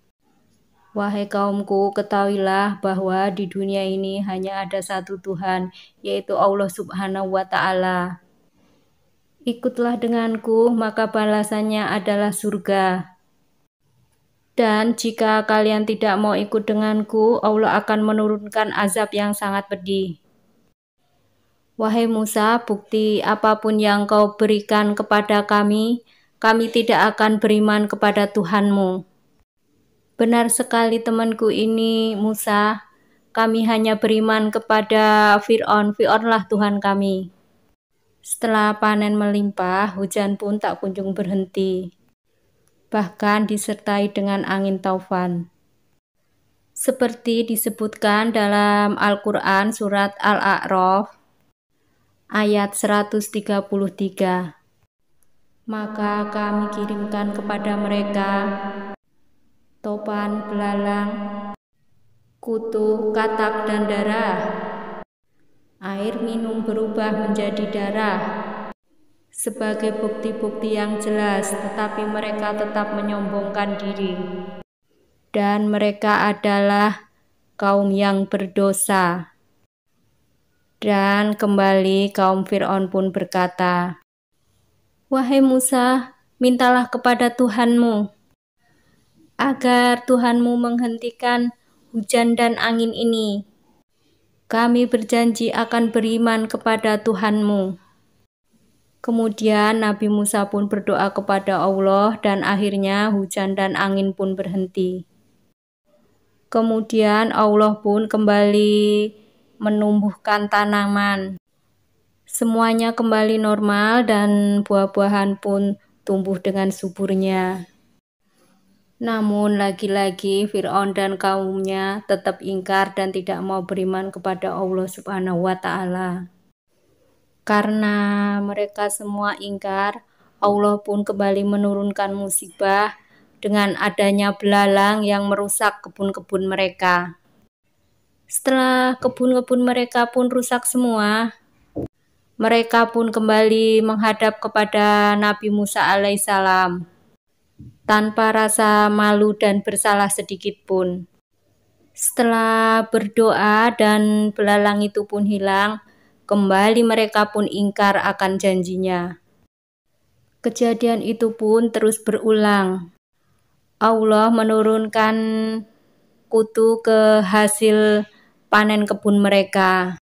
[SPEAKER 1] "Wahai kaumku, ketahuilah bahwa di dunia ini hanya ada satu Tuhan, yaitu Allah subhanahu wa ta'ala. Ikutlah denganku, maka balasannya adalah surga. Dan jika kalian tidak mau ikut denganku, Allah akan menurunkan azab yang sangat pedih. Wahai Musa, bukti apapun yang kau berikan kepada kami tidak akan beriman kepada Tuhanmu. Benar sekali temanku ini, Musa, kami hanya beriman kepada Fir'aun. Fir'aunlah Tuhan kami. Setelah panen melimpah, hujan pun tak kunjung berhenti, bahkan disertai dengan angin taufan. Seperti disebutkan dalam Al-Quran surat Al-A'raf ayat 133. Maka kami kirimkan kepada mereka topan, belalang, kutu, katak, dan darah. Air minum berubah menjadi darah sebagai bukti-bukti yang jelas, tetapi mereka tetap menyombongkan diri. Dan mereka adalah kaum yang berdosa. Dan kembali kaum Fir'aun pun berkata, "Wahai Musa, mintalah kepada Tuhanmu, agar Tuhanmu menghentikan hujan dan angin ini. Kami berjanji akan beriman kepada Tuhanmu." Kemudian Nabi Musa pun berdoa kepada Allah dan akhirnya hujan dan angin pun berhenti. Kemudian Allah pun kembali menumbuhkan tanaman. Semuanya kembali normal dan buah-buahan pun tumbuh dengan suburnya. Namun lagi-lagi Fir'aun dan kaumnya tetap ingkar dan tidak mau beriman kepada Allah Subhanahu wa Ta'ala. Karena mereka semua ingkar, Allah pun kembali menurunkan musibah dengan adanya belalang yang merusak kebun-kebun mereka. Setelah kebun-kebun mereka pun rusak semua, mereka pun kembali menghadap kepada Nabi Musa alaihissalam tanpa rasa malu dan bersalah sedikit pun. Setelah berdoa dan belalang itu pun hilang, kembali mereka pun ingkar akan janjinya. Kejadian itu pun terus berulang. Allah menurunkan kutu ke hasil panen kebun mereka.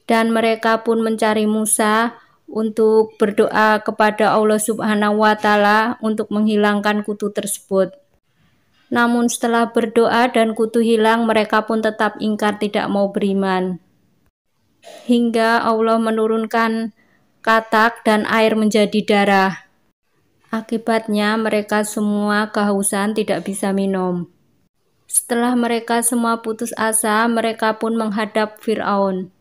[SPEAKER 1] Dan mereka pun mencari Musa untuk berdoa kepada Allah Subhanahu wa Ta'ala untuk menghilangkan kutu tersebut. Namun setelah berdoa dan kutu hilang, mereka pun tetap ingkar tidak mau beriman. Hingga Allah menurunkan katak dan air menjadi darah. Akibatnya mereka semua kehausan tidak bisa minum. Setelah mereka semua putus asa, mereka pun menghadap Fir'aun.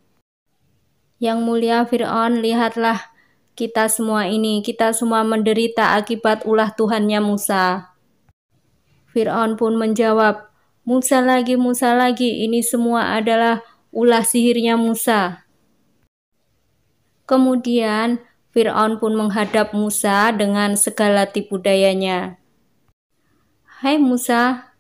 [SPEAKER 1] Yang mulia Fir'aun, lihatlah kita semua menderita akibat ulah Tuhannya Musa. Fir'aun pun menjawab, Musa lagi, ini semua adalah ulah sihirnya Musa. Kemudian Fir'aun pun menghadap Musa dengan segala tipu dayanya. Hai Musa,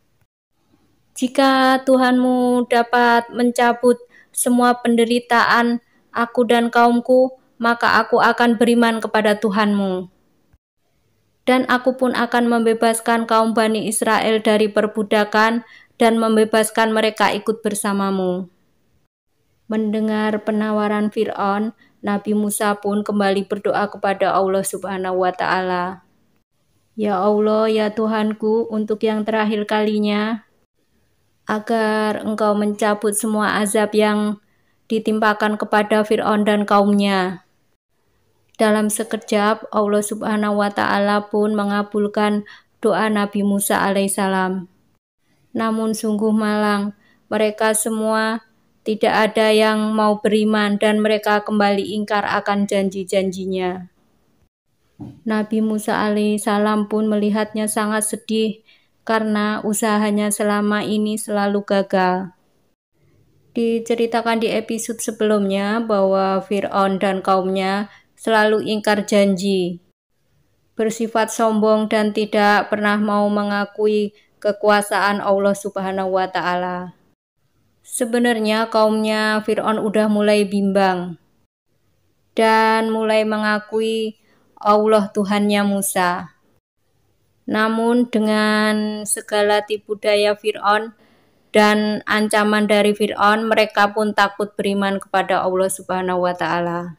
[SPEAKER 1] jika Tuhanmu dapat mencabut semua penderitaan aku dan kaumku, maka aku akan beriman kepada Tuhanmu. Dan aku pun akan membebaskan kaum Bani Israel dari perbudakan dan membebaskan mereka ikut bersamamu. Mendengar penawaran Fir'aun, Nabi Musa pun kembali berdoa kepada Allah Subhanahu wa Ta'ala. Ya Allah, ya Tuhanku, untuk yang terakhir kalinya, agar Engkau mencabut semua azab yang ditimpakan kepada Fir'aun dan kaumnya. Dalam sekejap, Allah Subhanahu wa Ta'ala pun mengabulkan doa Nabi Musa alaihissalam. Namun sungguh malang, mereka semua tidak ada yang mau beriman dan mereka kembali ingkar akan janji-janjinya. Nabi Musa alaihissalam pun melihatnya sangat sedih karena usahanya selama ini selalu gagal. Diceritakan di episode sebelumnya bahwa Fir'aun dan kaumnya selalu ingkar janji, bersifat sombong dan tidak pernah mau mengakui kekuasaan Allah Subhanahu wa Ta'ala. Sebenarnya kaumnya Fir'aun udah mulai bimbang dan mulai mengakui Allah Tuhannya Musa. Namun dengan segala tipu daya Fir'aun dan ancaman dari Fir'aun, mereka pun takut beriman kepada Allah Subhanahu wa Ta'ala.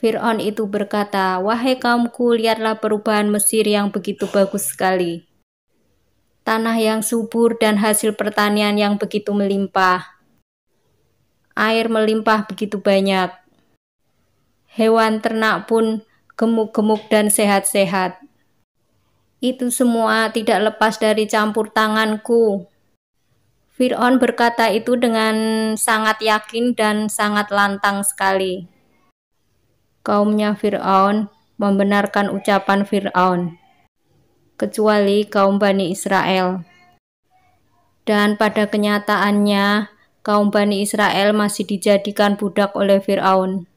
[SPEAKER 1] Fir'aun itu berkata, "Wahai kaumku, lihatlah perubahan Mesir yang begitu bagus sekali. Tanah yang subur dan hasil pertanian yang begitu melimpah. Air melimpah begitu banyak. Hewan ternak pun gemuk-gemuk dan sehat-sehat. Itu semua tidak lepas dari campur tanganku." Fir'aun berkata itu dengan sangat yakin dan sangat lantang sekali. Kaumnya Fir'aun membenarkan ucapan Fir'aun, kecuali kaum Bani Israel. Dan pada kenyataannya, kaum Bani Israel masih dijadikan budak oleh Fir'aun.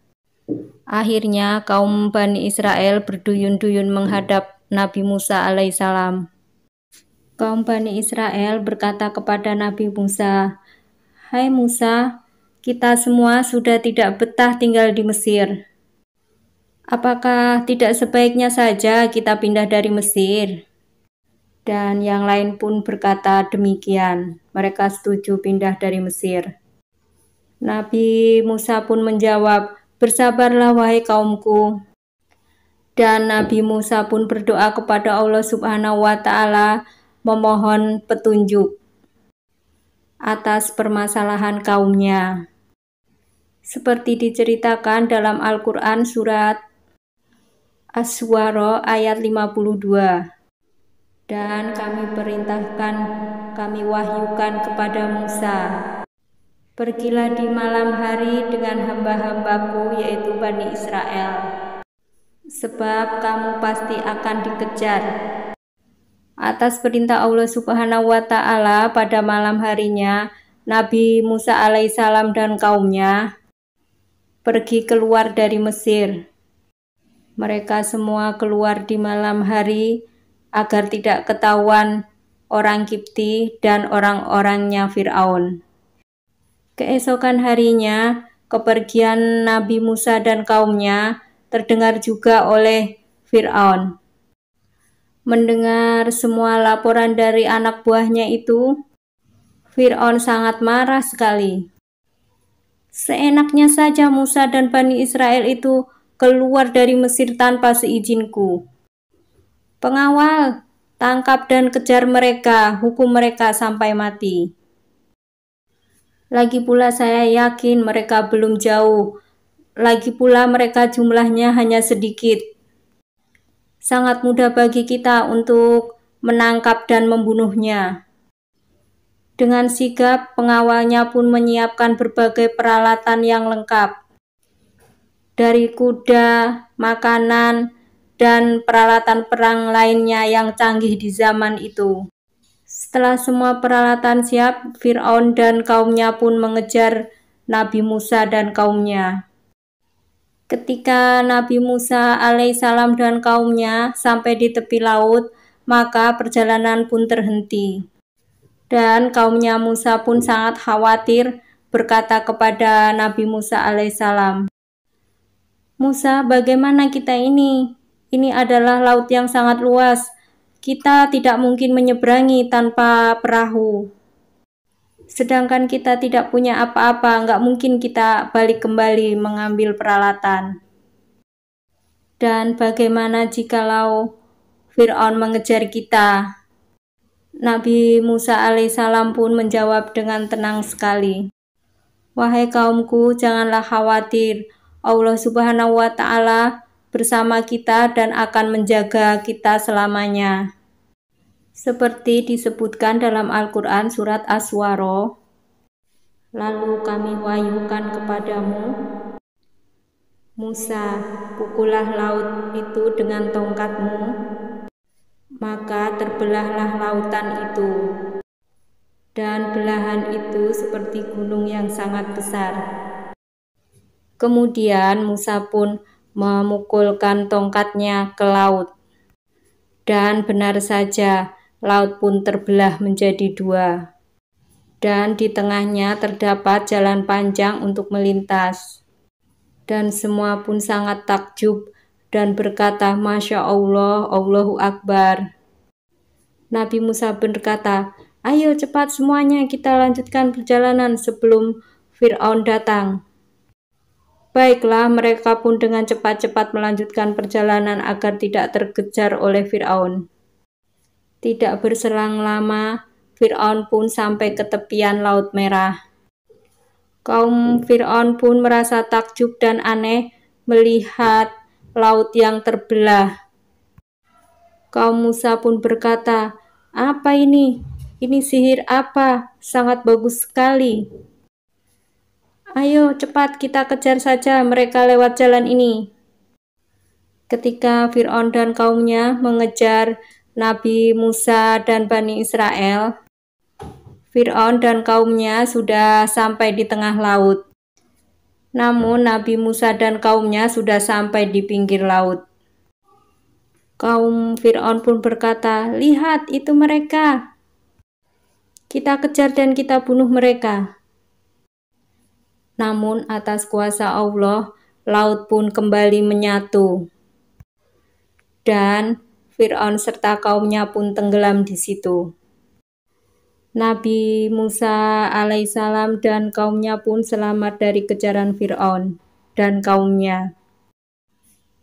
[SPEAKER 1] Akhirnya kaum Bani Israel berduyun-duyun menghadap Nabi Musa alaihissalam. Kaum Bani Israel berkata kepada Nabi Musa, "Hai Musa, kita semua sudah tidak betah tinggal di Mesir. Apakah tidak sebaiknya saja kita pindah dari Mesir?" Dan yang lain pun berkata demikian. Mereka setuju pindah dari Mesir. Nabi Musa pun menjawab, "Bersabarlah wahai kaumku." Dan Nabi Musa pun berdoa kepada Allah Subhanahu wa Ta'ala, memohon petunjuk atas permasalahan kaumnya. Seperti diceritakan dalam Al-Quran surat Asy-Syu'ara ayat 52. Dan kami perintahkan, kami wahyukan kepada Musa, "Pergilah di malam hari dengan hamba-hambaku yaitu Bani Israel, sebab kamu pasti akan dikejar." Atas perintah Allah Subhanahu wa Ta'ala, pada malam harinya Nabi Musa alaihissalam dan kaumnya pergi keluar dari Mesir. Mereka semua keluar di malam hari agar tidak ketahuan orang Kipti dan orang-orangnya Fir'aun. Keesokan harinya, kepergian Nabi Musa dan kaumnya terdengar juga oleh Fir'aun. Mendengar semua laporan dari anak buahnya itu, Fir'aun sangat marah sekali. "Seenaknya saja Musa dan Bani Israel itu keluar dari Mesir tanpa seizinku. Pengawal, tangkap dan kejar mereka, hukum mereka sampai mati. Lagi pula saya yakin mereka belum jauh. Lagi pula mereka jumlahnya hanya sedikit. Sangat mudah bagi kita untuk menangkap dan membunuhnya." Dengan sigap, pengawalnya pun menyiapkan berbagai peralatan yang lengkap. Dari kuda, makanan, dan peralatan perang lainnya yang canggih di zaman itu. Setelah semua peralatan siap, Fir'aun dan kaumnya pun mengejar Nabi Musa dan kaumnya. Ketika Nabi Musa alaihissalam dan kaumnya sampai di tepi laut, maka perjalanan pun terhenti. Dan kaumnya Musa pun sangat khawatir, berkata kepada Nabi Musa alaihissalam, "Musa, bagaimana kita ini? Ini adalah laut yang sangat luas. Kita tidak mungkin menyeberangi tanpa perahu. Sedangkan kita tidak punya apa-apa, nggak mungkin kita balik kembali mengambil peralatan. Dan bagaimana jikalau Fir'aun mengejar kita?" Nabi Musa alaihissalam pun menjawab dengan tenang sekali, "Wahai kaumku, janganlah khawatir. Allah Subhanahu wa Ta'ala bersama kita dan akan menjaga kita selamanya." Seperti disebutkan dalam Al-Quran surat Asy-Syu'ara, "Lalu kami wahyukan kepadamu, Musa, pukullah laut itu dengan tongkatmu, maka terbelahlah lautan itu. Dan belahan itu seperti gunung yang sangat besar." Kemudian Musa pun memukulkan tongkatnya ke laut. Dan benar saja, laut pun terbelah menjadi dua. Dan di tengahnya terdapat jalan panjang untuk melintas. Dan semua pun sangat takjub dan berkata, "Masya Allah, Allahu Akbar." Nabi Musa berkata, "Ayo cepat semuanya kita lanjutkan perjalanan sebelum Fir'aun datang." Baiklah, mereka pun dengan cepat-cepat melanjutkan perjalanan agar tidak terkejar oleh Fir'aun. Tidak berselang lama, Fir'aun pun sampai ke tepian Laut Merah. Kaum Fir'aun pun merasa takjub dan aneh melihat laut yang terbelah. Kaum Musa pun berkata, "Apa ini? Ini sihir apa? Sangat bagus sekali. Ayo cepat kita kejar saja mereka lewat jalan ini." Ketika Fir'aun dan kaumnya mengejar Nabi Musa dan Bani Israel, Fir'aun dan kaumnya sudah sampai di tengah laut. Namun Nabi Musa dan kaumnya sudah sampai di pinggir laut. Kaum Fir'aun pun berkata, "Lihat, itu mereka. Kita kejar dan kita bunuh mereka." Namun atas kuasa Allah, laut pun kembali menyatu. Dan Fir'aun serta kaumnya pun tenggelam di situ. Nabi Musa alaihissalam dan kaumnya pun selamat dari kejaran Fir'aun dan kaumnya.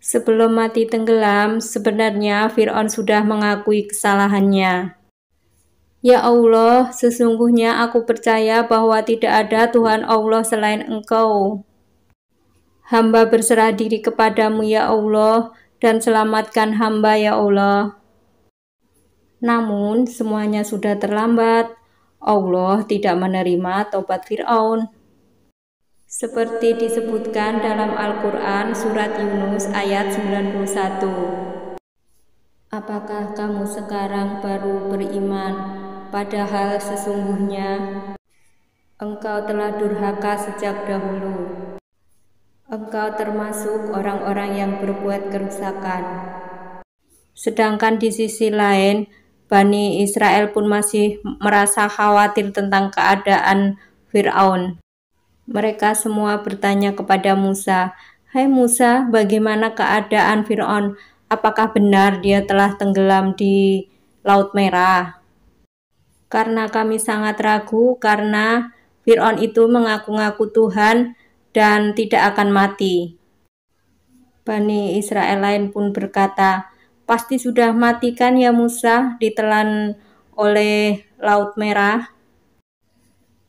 [SPEAKER 1] Sebelum mati tenggelam, sebenarnya Fir'aun sudah mengakui kesalahannya. "Ya Allah, sesungguhnya aku percaya bahwa tidak ada Tuhan Allah selain Engkau. Hamba berserah diri kepadamu ya Allah, dan selamatkan hamba ya Allah." Namun semuanya sudah terlambat. Allah tidak menerima taubat Fir'aun. Seperti disebutkan dalam Al-Quran surat Yunus ayat 91. "Apakah kamu sekarang baru beriman, padahal sesungguhnya engkau telah durhaka sejak dahulu. Engkau termasuk orang-orang yang berbuat kerusakan." Sedangkan di sisi lain, Bani Israel pun masih merasa khawatir tentang keadaan Fir'aun. Mereka semua bertanya kepada Musa, "Hai Musa, bagaimana keadaan Fir'aun? Apakah benar dia telah tenggelam di Laut Merah?" Karena kami sangat ragu karena Fir'aun itu mengaku-ngaku Tuhan dan tidak akan mati. Bani Israel lain pun berkata, "Pasti sudah mati kan ya Musa, ditelan oleh Laut Merah?"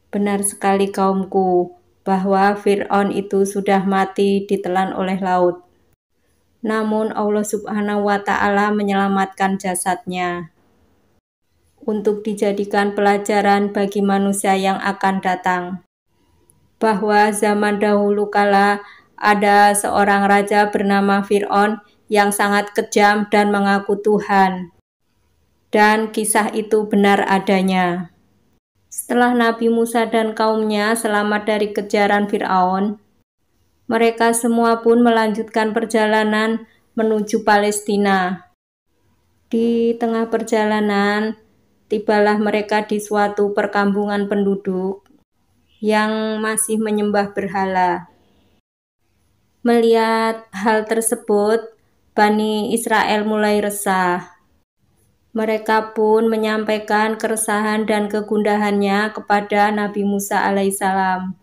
[SPEAKER 1] Benar sekali kaumku, bahwa Fir'aun itu sudah mati ditelan oleh laut. Namun Allah Subhanahu wa Ta'ala menyelamatkan jasadnya untuk dijadikan pelajaran bagi manusia yang akan datang, bahwa zaman dahulu kala ada seorang raja bernama Fir'aun yang sangat kejam dan mengaku Tuhan, dan kisah itu benar adanya. Setelah Nabi Musa dan kaumnya selamat dari kejaran Fir'aun, mereka semua pun melanjutkan perjalanan menuju Palestina. Di tengah perjalanan, tibalah mereka di suatu perkampungan penduduk yang masih menyembah berhala. Melihat hal tersebut, Bani Israel mulai resah. Mereka pun menyampaikan keresahan dan kegundahannya kepada Nabi Musa alaihissalam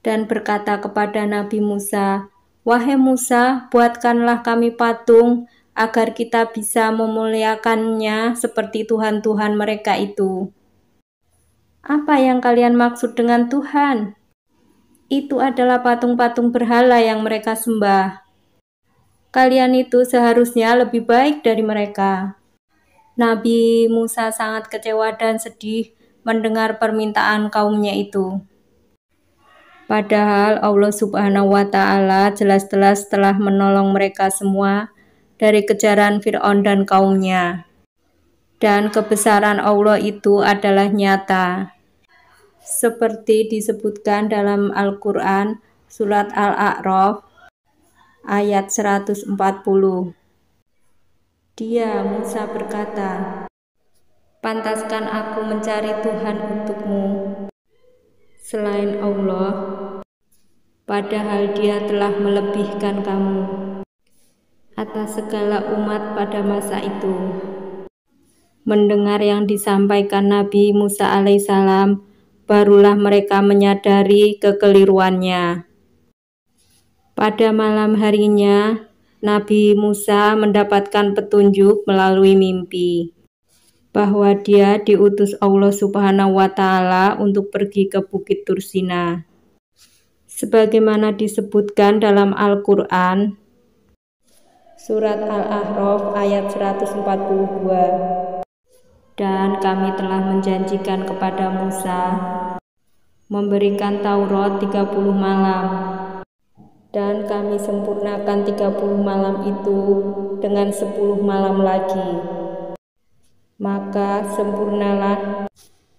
[SPEAKER 1] dan berkata kepada Nabi Musa, "Wahai Musa, buatkanlah kami patung agar kita bisa memuliakannya seperti Tuhan-Tuhan mereka itu." "Apa yang kalian maksud dengan Tuhan?" "Itu adalah patung-patung berhala yang mereka sembah. Kalian itu seharusnya lebih baik dari mereka." Nabi Musa sangat kecewa dan sedih mendengar permintaan kaumnya itu. Padahal Allah Subhanahu wa Ta'ala jelas-jelas telah menolong mereka semua dari kejaran Fir'aun dan kaumnya. Dan kebesaran Allah itu adalah nyata. Seperti disebutkan dalam Al-Quran surat Al-A'raf ayat 140. Dia, Musa berkata, "Pantaskan aku mencari Tuhan untukmu selain Allah, padahal Dia telah melebihkan kamu atas segala umat pada masa itu." mendengar yang disampaikan Nabi Musa alaihissalam, barulah mereka menyadari kekeliruannya. Pada malam harinya, Nabi Musa mendapatkan petunjuk melalui mimpi bahwa dia diutus Allah Subhanahu wa Ta'ala untuk pergi ke Bukit Tursina. Sebagaimana disebutkan dalam Al-Quran, Surat Al-A'raf ayat 142. Dan kami telah menjanjikan kepada Musa memberikan Taurat 30 malam. Dan kami sempurnakan 30 malam itu dengan 10 malam lagi. Maka sempurnalah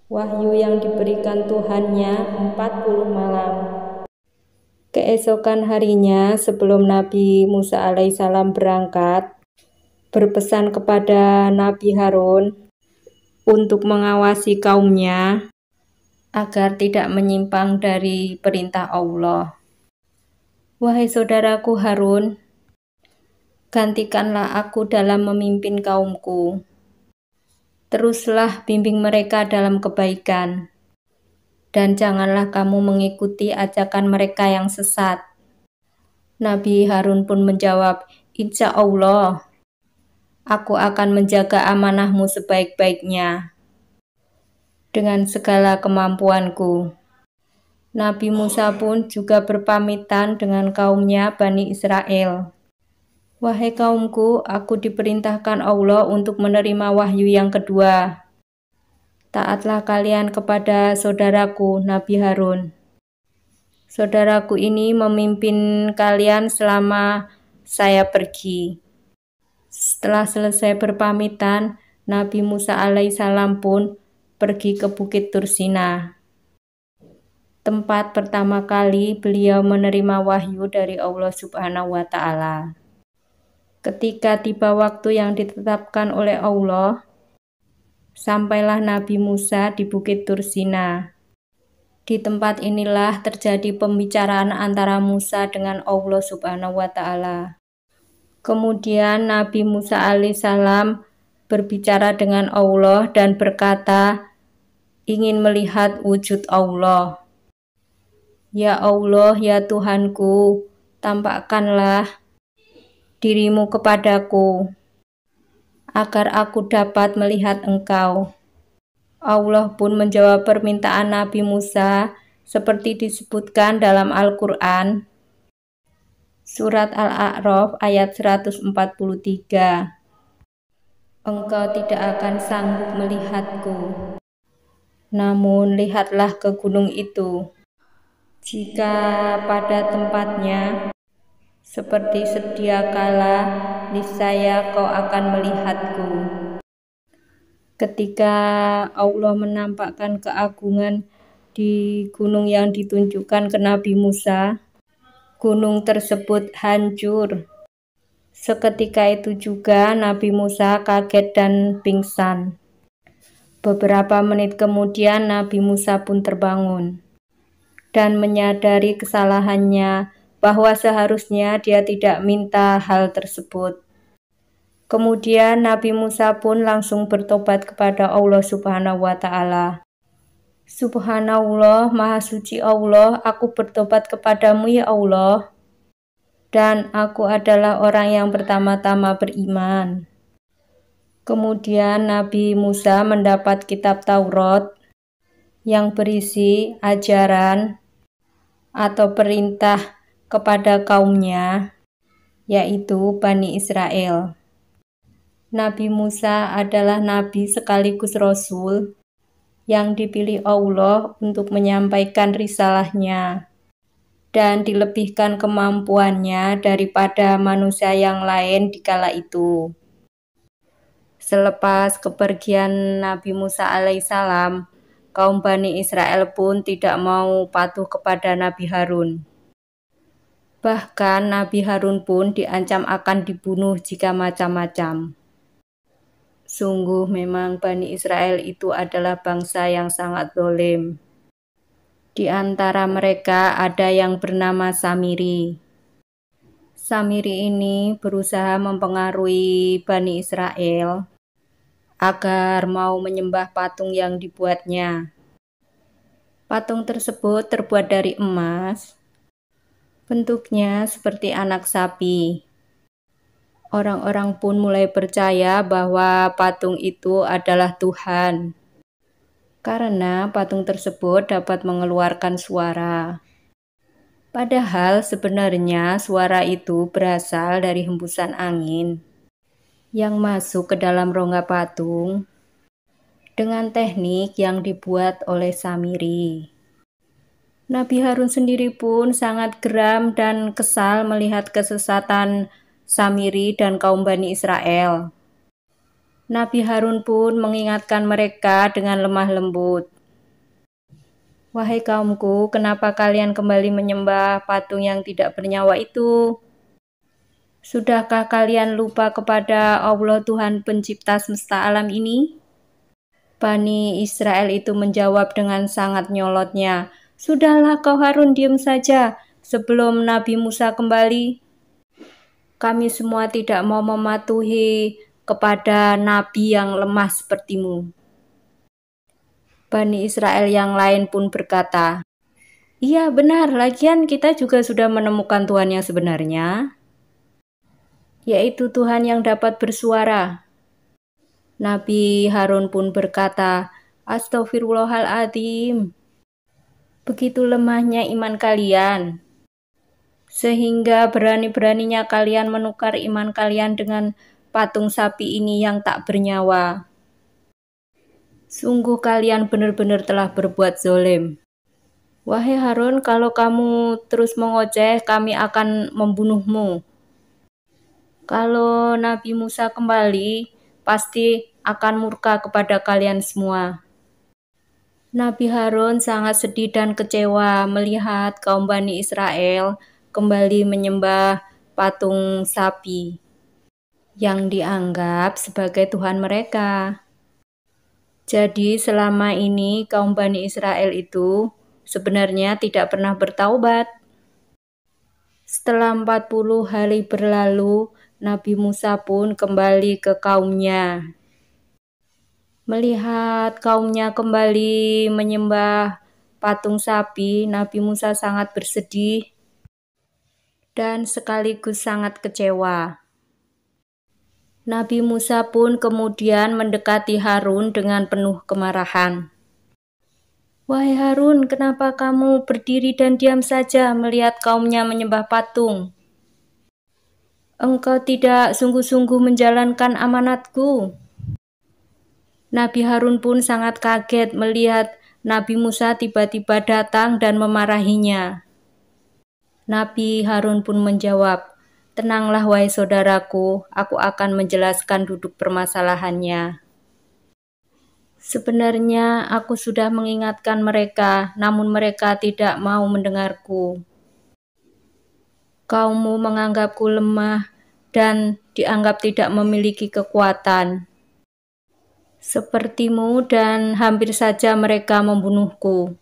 [SPEAKER 1] wahyu yang diberikan Tuhannya 40 malam. Keesokan harinya sebelum Nabi Musa alaihissalam berangkat, berpesan kepada Nabi Harun untuk mengawasi kaumnya agar tidak menyimpang dari perintah Allah. Wahai saudaraku Harun, gantikanlah aku dalam memimpin kaumku. Teruslah bimbing mereka dalam kebaikan, dan janganlah kamu mengikuti ajakan mereka yang sesat. Nabi Harun pun menjawab, Insya Allah, aku akan menjaga amanahmu sebaik-baiknya dengan segala kemampuanku. Nabi Musa pun juga berpamitan dengan kaumnya Bani Israel. Wahai kaumku, aku diperintahkan Allah untuk menerima wahyu yang kedua. Taatlah kalian kepada saudaraku Nabi Harun. Saudaraku ini memimpin kalian selama saya pergi. Setelah selesai berpamitan, Nabi Musa alaihissalam pun pergi ke Bukit Tursina, tempat pertama kali beliau menerima wahyu dari Allah Subhanahu wa Ta'ala. Ketika tiba waktu yang ditetapkan oleh Allah, sampailah Nabi Musa di Bukit Tursina. Di tempat inilah terjadi pembicaraan antara Musa dengan Allah Subhanahu wa Ta'ala. Kemudian Nabi Musa alaihissalam berbicara dengan Allah dan berkata, ingin melihat wujud Allah. Ya Allah, ya Tuhanku, tampakkanlah dirimu kepadaku, agar aku dapat melihat Engkau. Allah pun menjawab permintaan Nabi Musa seperti disebutkan dalam Al-Quran, Surat Al-A'raf ayat 143. Engkau tidak akan sanggup melihatku, namun lihatlah ke gunung itu. Jika pada tempatnya, seperti sedia kala, niscaya kau akan melihatku. Ketika Allah menampakkan keagungan di gunung yang ditunjukkan ke Nabi Musa, gunung tersebut hancur. Seketika itu juga Nabi Musa kaget dan pingsan. Beberapa menit kemudian Nabi Musa pun terbangun dan menyadari kesalahannya, bahwa seharusnya dia tidak minta hal tersebut. Kemudian Nabi Musa pun langsung bertobat kepada Allah Subhanahu wa Ta'ala. Subhanallah, Maha Suci Allah, aku bertobat kepadamu ya Allah, dan aku adalah orang yang pertama-tama beriman. Kemudian Nabi Musa mendapat kitab Taurat yang berisi ajaran atau perintah kepada kaumnya, yaitu Bani Israel. Nabi Musa adalah nabi sekaligus rasul yang dipilih Allah untuk menyampaikan risalahnya dan dilebihkan kemampuannya daripada manusia yang lain di kala itu. Selepas kepergian Nabi Musa alaihissalam, kaum Bani Israel pun tidak mau patuh kepada Nabi Harun. Bahkan Nabi Harun pun diancam akan dibunuh jika macam-macam. Sungguh memang Bani Israel itu adalah bangsa yang sangat zalim. Di antara mereka ada yang bernama Samiri. Samiri ini berusaha mempengaruhi Bani Israel agar mau menyembah patung yang dibuatnya. Patung tersebut terbuat dari emas, bentuknya seperti anak sapi. Orang-orang pun mulai percaya bahwa patung itu adalah Tuhan, karena patung tersebut dapat mengeluarkan suara. Padahal sebenarnya suara itu berasal dari hembusan angin yang masuk ke dalam rongga patung dengan teknik yang dibuat oleh Samiri. Nabi Harun sendiri pun sangat geram dan kesal melihat kesesatan Samiri dan kaum Bani Israel. Nabi Harun pun mengingatkan mereka dengan lemah lembut. Wahai kaumku, kenapa kalian kembali menyembah patung yang tidak bernyawa itu? Sudahkah kalian lupa kepada Allah Tuhan pencipta semesta alam ini? Bani Israel itu menjawab dengan sangat nyolotnya, "Sudahlah kau Harun, diam saja sebelum Nabi Musa kembali. Kami semua tidak mau mematuhi kepada nabi yang lemah sepertimu." Bani Israel yang lain pun berkata, "Iya benar, lagian kita juga sudah menemukan Tuhan yang sebenarnya, yaitu Tuhan yang dapat bersuara." Nabi Harun pun berkata, "Astaghfirullahaladzim. Begitu lemahnya iman kalian, sehingga berani-beraninya kalian menukar iman kalian dengan patung sapi ini yang tak bernyawa. Sungguh kalian benar-benar telah berbuat zalim. Wahai Harun, kalau kamu terus mengoceh, kami akan membunuhmu. Kalau Nabi Musa kembali, pasti akan murka kepada kalian semua." Nabi Harun sangat sedih dan kecewa melihat kaum Bani Israel kembali menyembah patung sapi yang dianggap sebagai Tuhan mereka. Jadi selama ini kaum Bani Israel itu sebenarnya tidak pernah bertaubat. Setelah 40 hari berlalu, Nabi Musa pun kembali ke kaumnya. Melihat kaumnya kembali menyembah patung sapi, Nabi Musa sangat bersedih dan sekaligus sangat kecewa. Nabi Musa pun kemudian mendekati Harun dengan penuh kemarahan. "Wahai Harun, kenapa kamu berdiri dan diam saja melihat kaumnya menyembah patung? Engkau tidak sungguh-sungguh menjalankan amanatku." Nabi Harun pun sangat kaget melihat Nabi Musa tiba-tiba datang dan memarahinya. Nabi Harun pun menjawab, "Tenanglah wahai saudaraku, aku akan menjelaskan duduk permasalahannya. Sebenarnya aku sudah mengingatkan mereka, namun mereka tidak mau mendengarku. Kaummu menganggapku lemah dan dianggap tidak memiliki kekuatan sepertimu, dan hampir saja mereka membunuhku.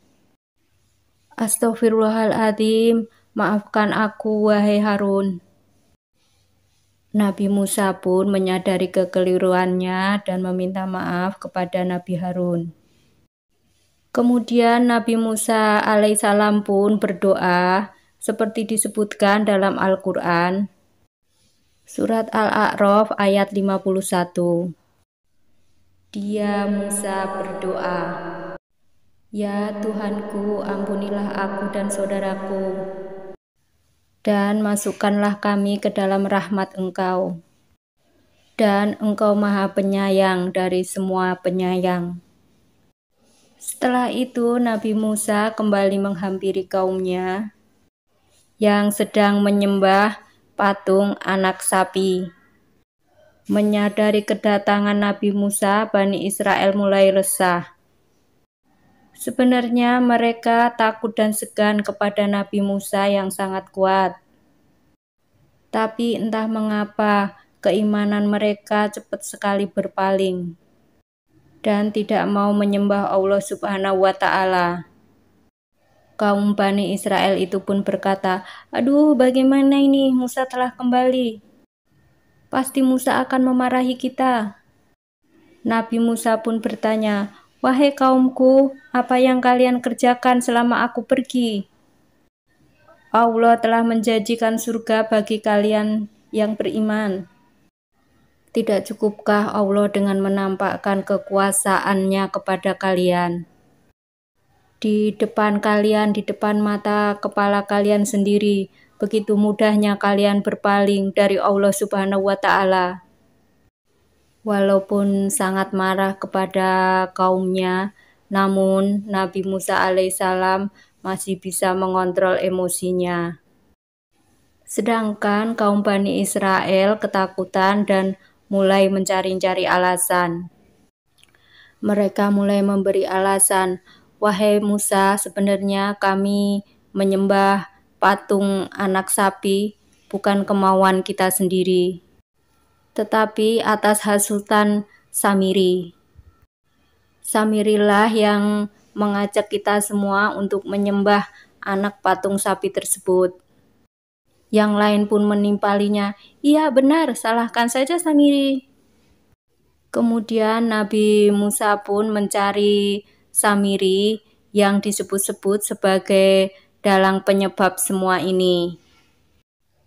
[SPEAKER 1] Astaghfirullahaladzim, maafkan aku wahai Harun." Nabi Musa pun menyadari kekeliruannya dan meminta maaf kepada Nabi Harun. Kemudian Nabi Musa alaihissalam pun berdoa seperti disebutkan dalam Al-Quran, Surat Al-A'raf ayat 51. Dia Musa berdoa, "Ya Tuhanku, ampunilah aku dan saudaraku, dan masukkanlah kami ke dalam rahmat Engkau. Dan Engkau Maha Penyayang dari semua penyayang." Setelah itu Nabi Musa kembali menghampiri kaumnya yang sedang menyembah patung anak sapi. Menyadari kedatangan Nabi Musa, Bani Israel mulai resah. Sebenarnya mereka takut dan segan kepada Nabi Musa yang sangat kuat. Tapi entah mengapa keimanan mereka cepat sekali berpaling dan tidak mau menyembah Allah Subhanahu wa Ta'ala. Kaum Bani Israel itu pun berkata, "Aduh, bagaimana ini? Musa telah kembali. Pasti Musa akan memarahi kita." Nabi Musa pun bertanya, "Wahai kaumku, apa yang kalian kerjakan selama aku pergi? Allah telah menjanjikan surga bagi kalian yang beriman. Tidak cukupkah Allah dengan menampakkan kekuasaannya kepada kalian? Di depan kalian, di depan mata kepala kalian sendiri, begitu mudahnya kalian berpaling dari Allah Subhanahu wa Ta'ala." Walaupun sangat marah kepada kaumnya, namun Nabi Musa alaihissalam masih bisa mengontrol emosinya. Sedangkan kaum Bani Israel ketakutan dan mulai mencari-cari alasan. Mereka mulai memberi alasan, "Wahai Musa, sebenarnya kami menyembah patung anak sapi bukan kemauan kita sendiri, tetapi atas hasutan Samiri. Samirilah yang mengajak kita semua untuk menyembah anak patung sapi tersebut." Yang lain pun menimpalinya, "Iya benar, salahkan saja Samiri." Kemudian Nabi Musa pun mencari Samiri yang disebut-sebut sebagai dalang penyebab semua ini.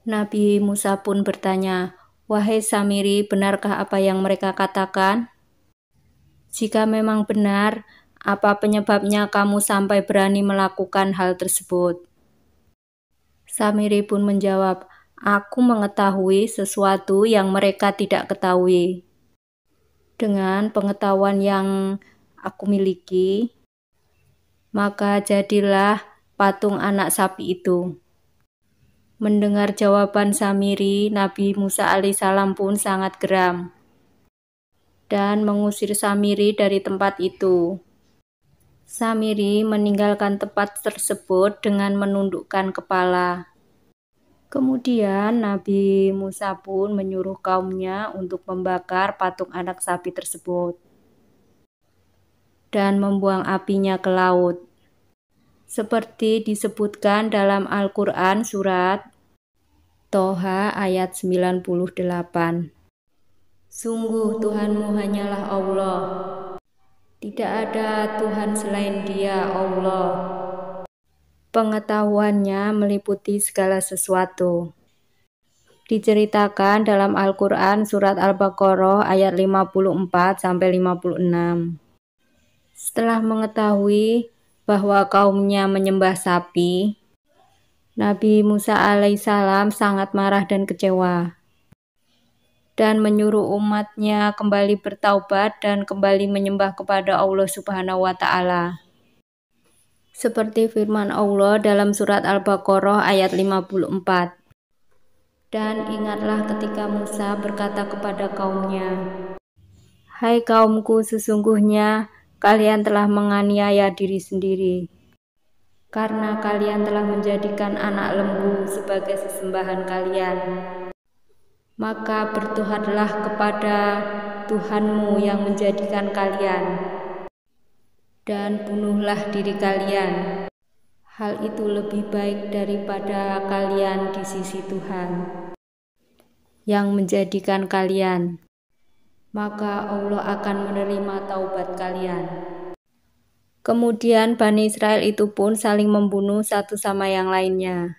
[SPEAKER 1] Nabi Musa pun bertanya, "Wahai Samiri, benarkah apa yang mereka katakan? Jika memang benar, apa penyebabnya kamu sampai berani melakukan hal tersebut?" Samiri pun menjawab, "Aku mengetahui sesuatu yang mereka tidak ketahui. Dengan pengetahuan yang aku miliki, maka jadilah patung anak sapi itu." Mendengar jawaban Samiri, Nabi Musa alaihissalam pun sangat geram dan mengusir Samiri dari tempat itu. Samiri meninggalkan tempat tersebut dengan menundukkan kepala. Kemudian Nabi Musa pun menyuruh kaumnya untuk membakar patung anak sapi tersebut dan membuang apinya ke laut. Seperti disebutkan dalam Al-Quran surat Toha ayat 98. "Sungguh Tuhanmu hanyalah Allah. Tidak ada Tuhan selain Dia, Allah. Pengetahuannya meliputi segala sesuatu." Diceritakan dalam Al-Quran surat Al-Baqarah ayat 54-56. Setelah mengetahui bahwa kaumnya menyembah sapi, Nabi Musa alaihissalam sangat marah dan kecewa, dan menyuruh umatnya kembali bertaubat dan kembali menyembah kepada Allah Subhanahu wa Ta'ala. Seperti firman Allah dalam surat Al-Baqarah ayat 54. "Dan ingatlah ketika Musa berkata kepada kaumnya, 'Hai kaumku, sesungguhnya kalian telah menganiaya diri sendiri, karena kalian telah menjadikan anak lembu sebagai sesembahan kalian. Maka bertohatlah kepada Tuhanmu yang menjadikan kalian, dan bunuhlah diri kalian. Hal itu lebih baik daripada kalian di sisi Tuhan yang menjadikan kalian. Maka Allah akan menerima taubat kalian.'" Kemudian Bani Israel itu pun saling membunuh satu sama yang lainnya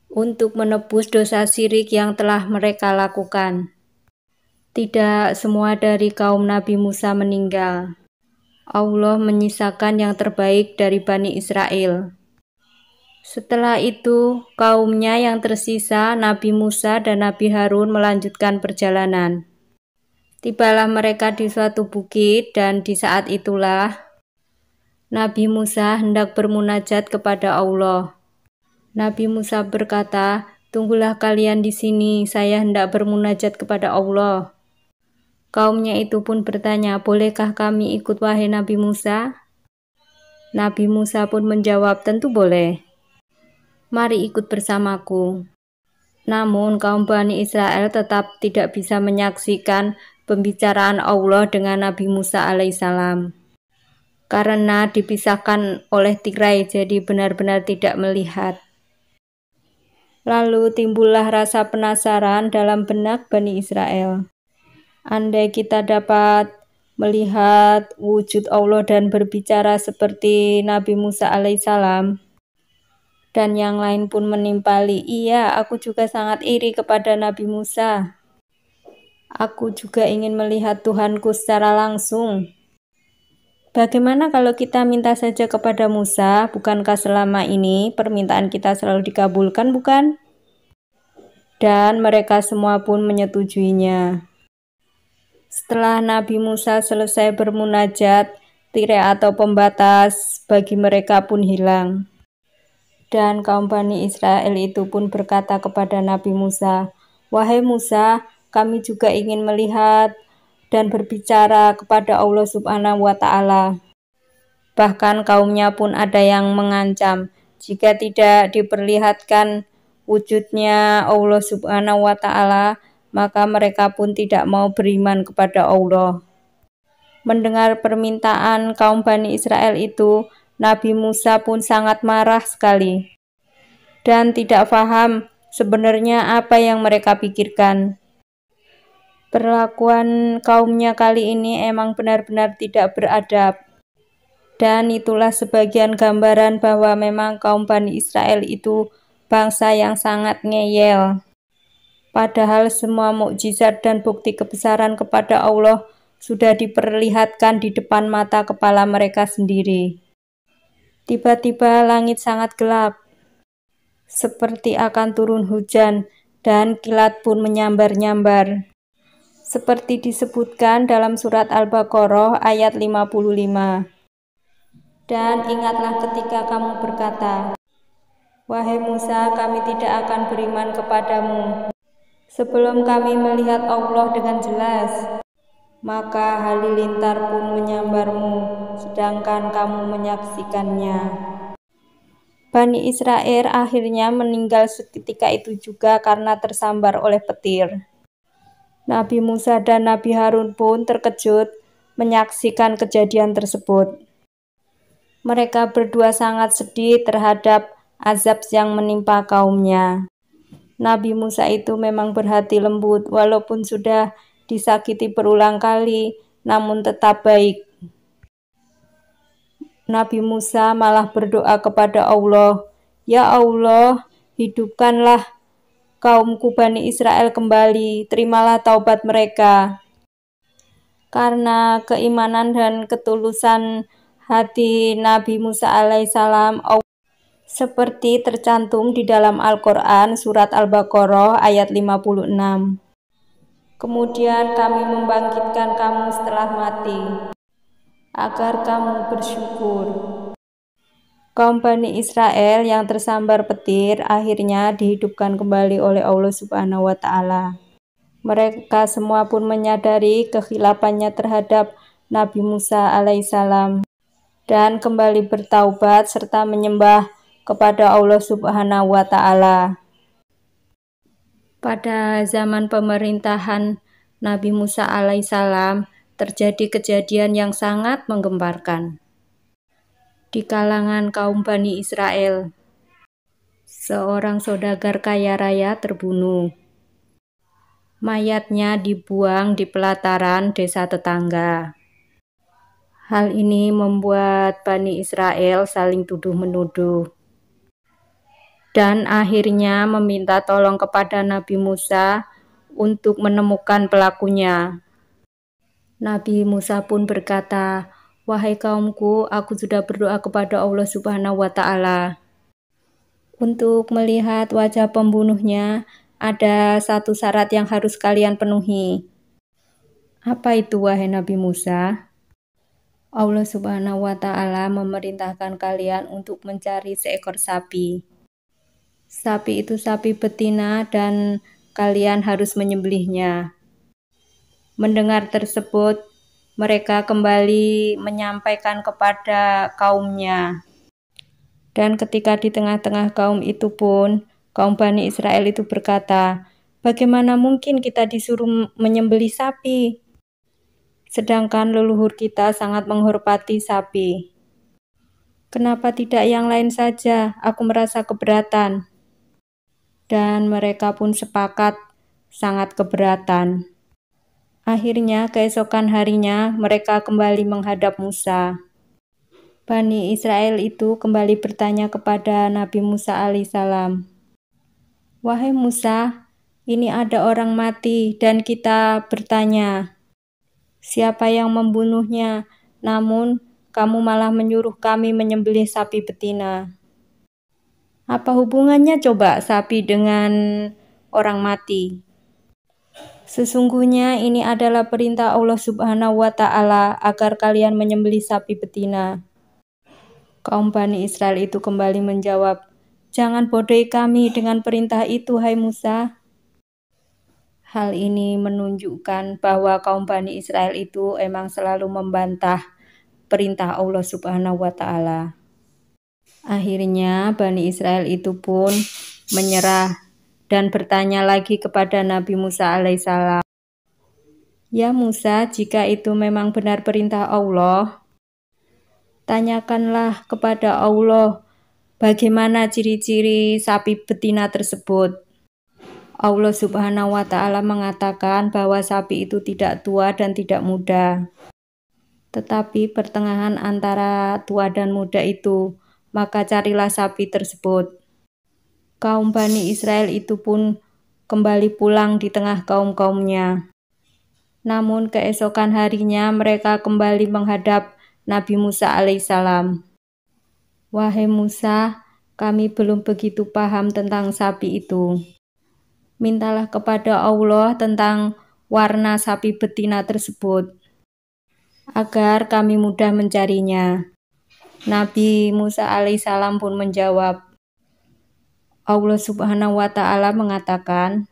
[SPEAKER 1] untuk menebus dosa syirik yang telah mereka lakukan. Tidak semua dari kaum Nabi Musa meninggal. Allah menyisakan yang terbaik dari Bani Israel. Setelah itu, kaumnya yang tersisa, Nabi Musa dan Nabi Harun melanjutkan perjalanan. Tibalah mereka di suatu bukit, dan di saat itulah Nabi Musa hendak bermunajat kepada Allah. Nabi Musa berkata, "Tunggulah kalian di sini, saya hendak bermunajat kepada Allah." Kaumnya itu pun bertanya, "Bolehkah kami ikut wahai Nabi Musa?" Nabi Musa pun menjawab, "Tentu boleh. Mari ikut bersamaku." Namun kaum Bani Israel tetap tidak bisa menyaksikan pembicaraan Allah dengan Nabi Musa alaihissalam, karena dipisahkan oleh tirai, jadi benar-benar tidak melihat. Lalu timbullah rasa penasaran dalam benak Bani Israel. Andai kita dapat melihat wujud Allah dan berbicara seperti Nabi Musa alaihissalam. Dan yang lain pun menimpali, iya, aku juga sangat iri kepada Nabi Musa. Aku juga ingin melihat Tuhanku secara langsung. Bagaimana kalau kita minta saja kepada Musa? Bukankah selama ini permintaan kita selalu dikabulkan, bukan? Dan mereka semua pun menyetujuinya. Setelah Nabi Musa selesai bermunajat, tirai atau pembatas bagi mereka pun hilang. Dan kaum Bani Israel itu pun berkata kepada Nabi Musa, "Wahai Musa, kami juga ingin melihat dan berbicara kepada Allah Subhanahu wa Ta'ala." Bahkan kaumnya pun ada yang mengancam, jika tidak diperlihatkan wujudnya Allah Subhanahu wa Ta'ala, maka mereka pun tidak mau beriman kepada Allah. Mendengar permintaan kaum Bani Israel itu, Nabi Musa pun sangat marah sekali dan tidak paham sebenarnya apa yang mereka pikirkan. Perlakuan kaumnya kali ini emang benar-benar tidak beradab. Dan itulah sebagian gambaran bahwa memang kaum Bani Israel itu bangsa yang sangat ngeyel. Padahal semua mukjizat dan bukti kebesaran kepada Allah sudah diperlihatkan di depan mata kepala mereka sendiri. Tiba-tiba langit sangat gelap, seperti akan turun hujan, dan kilat pun menyambar-nyambar. Seperti disebutkan dalam surat Al-Baqarah ayat 55. Dan ingatlah ketika kamu berkata, "Wahai Musa, kami tidak akan beriman kepadamu sebelum kami melihat Allah dengan jelas." Maka halilintar pun menyambarmu, sedangkan kamu menyaksikannya. Bani Israel akhirnya meninggal seketika itu juga karena tersambar oleh petir. Nabi Musa dan Nabi Harun pun terkejut menyaksikan kejadian tersebut. Mereka berdua sangat sedih terhadap azab yang menimpa kaumnya. Nabi Musa itu memang berhati lembut, walaupun sudah disakiti berulang kali, namun tetap baik. Nabi Musa malah berdoa kepada Allah, "Ya Allah, hidupkanlah kaumku Bani Israel kembali, terimalah taubat mereka." Karena keimanan dan ketulusan hati Nabi Musa alaihissalam, seperti tercantum di dalam Al-Quran surat Al-Baqarah ayat 56. "Kemudian kami membangkitkan kamu setelah mati, agar kamu bersyukur." Kaum Bani Israel yang tersambar petir akhirnya dihidupkan kembali oleh Allah Subhanahu wa Ta'ala. Mereka semua pun menyadari kekhilafannya terhadap Nabi Musa alaihissalam dan kembali bertaubat serta menyembah kepada Allah Subhanahu wa Ta'ala. Pada zaman pemerintahan Nabi Musa alaihissalam terjadi kejadian yang sangat menggemparkan di kalangan kaum Bani Israel. Seorang saudagar kaya raya terbunuh. Mayatnya dibuang di pelataran desa tetangga. Hal ini membuat Bani Israel saling tuduh-menuduh dan akhirnya meminta tolong kepada Nabi Musa untuk menemukan pelakunya. Nabi Musa pun berkata, "Wahai kaumku, aku sudah berdoa kepada Allah Subhanahu wa Ta'ala. Untuk melihat wajah pembunuhnya, ada satu syarat yang harus kalian penuhi." "Apa itu, wahai Nabi Musa?" "Allah Subhanahu wa Ta'ala memerintahkan kalian untuk mencari seekor sapi. Sapi itu sapi betina dan kalian harus menyembelihnya." Mendengar tersebut, mereka kembali menyampaikan kepada kaumnya. Dan ketika di tengah-tengah kaum itu pun, kaum Bani Israel itu berkata, "Bagaimana mungkin kita disuruh menyembelih sapi? Sedangkan leluhur kita sangat menghormati sapi. Kenapa tidak yang lain saja? Aku merasa keberatan." Dan mereka pun sepakat sangat keberatan. Akhirnya keesokan harinya mereka kembali menghadap Musa. Bani Israel itu kembali bertanya kepada Nabi Musa alaihissalam, "Wahai Musa, ini ada orang mati dan kita bertanya, siapa yang membunuhnya? Namun kamu malah menyuruh kami menyembelih sapi betina. Apa hubungannya coba sapi dengan orang mati? Sesungguhnya ini adalah perintah Allah Subhanahu wa Ta'ala agar kalian menyembelih sapi betina." Kaum Bani Israel itu kembali menjawab, "Jangan bodohi kami dengan perintah itu, hai Musa." Hal ini menunjukkan bahwa kaum Bani Israel itu emang selalu membantah perintah Allah Subhanahu wa Ta'ala. Akhirnya Bani Israel itu pun menyerah dan bertanya lagi kepada Nabi Musa alaihissalam, "Ya Musa, jika itu memang benar perintah Allah, tanyakanlah kepada Allah bagaimana ciri-ciri sapi betina tersebut." Allah Subhanahu wa Ta'ala mengatakan bahwa sapi itu tidak tua dan tidak muda, tetapi pertengahan antara tua dan muda itu, maka carilah sapi tersebut. Kaum Bani Israel itu pun kembali pulang di tengah kaum-kaumnya. Namun keesokan harinya mereka kembali menghadap Nabi Musa alaihissalam. "Wahai Musa, kami belum begitu paham tentang sapi itu. Mintalah kepada Allah tentang warna sapi betina tersebut, agar kami mudah mencarinya." Nabi Musa alaihissalam pun menjawab, Allah Subhanahu wa Ta'ala mengatakan,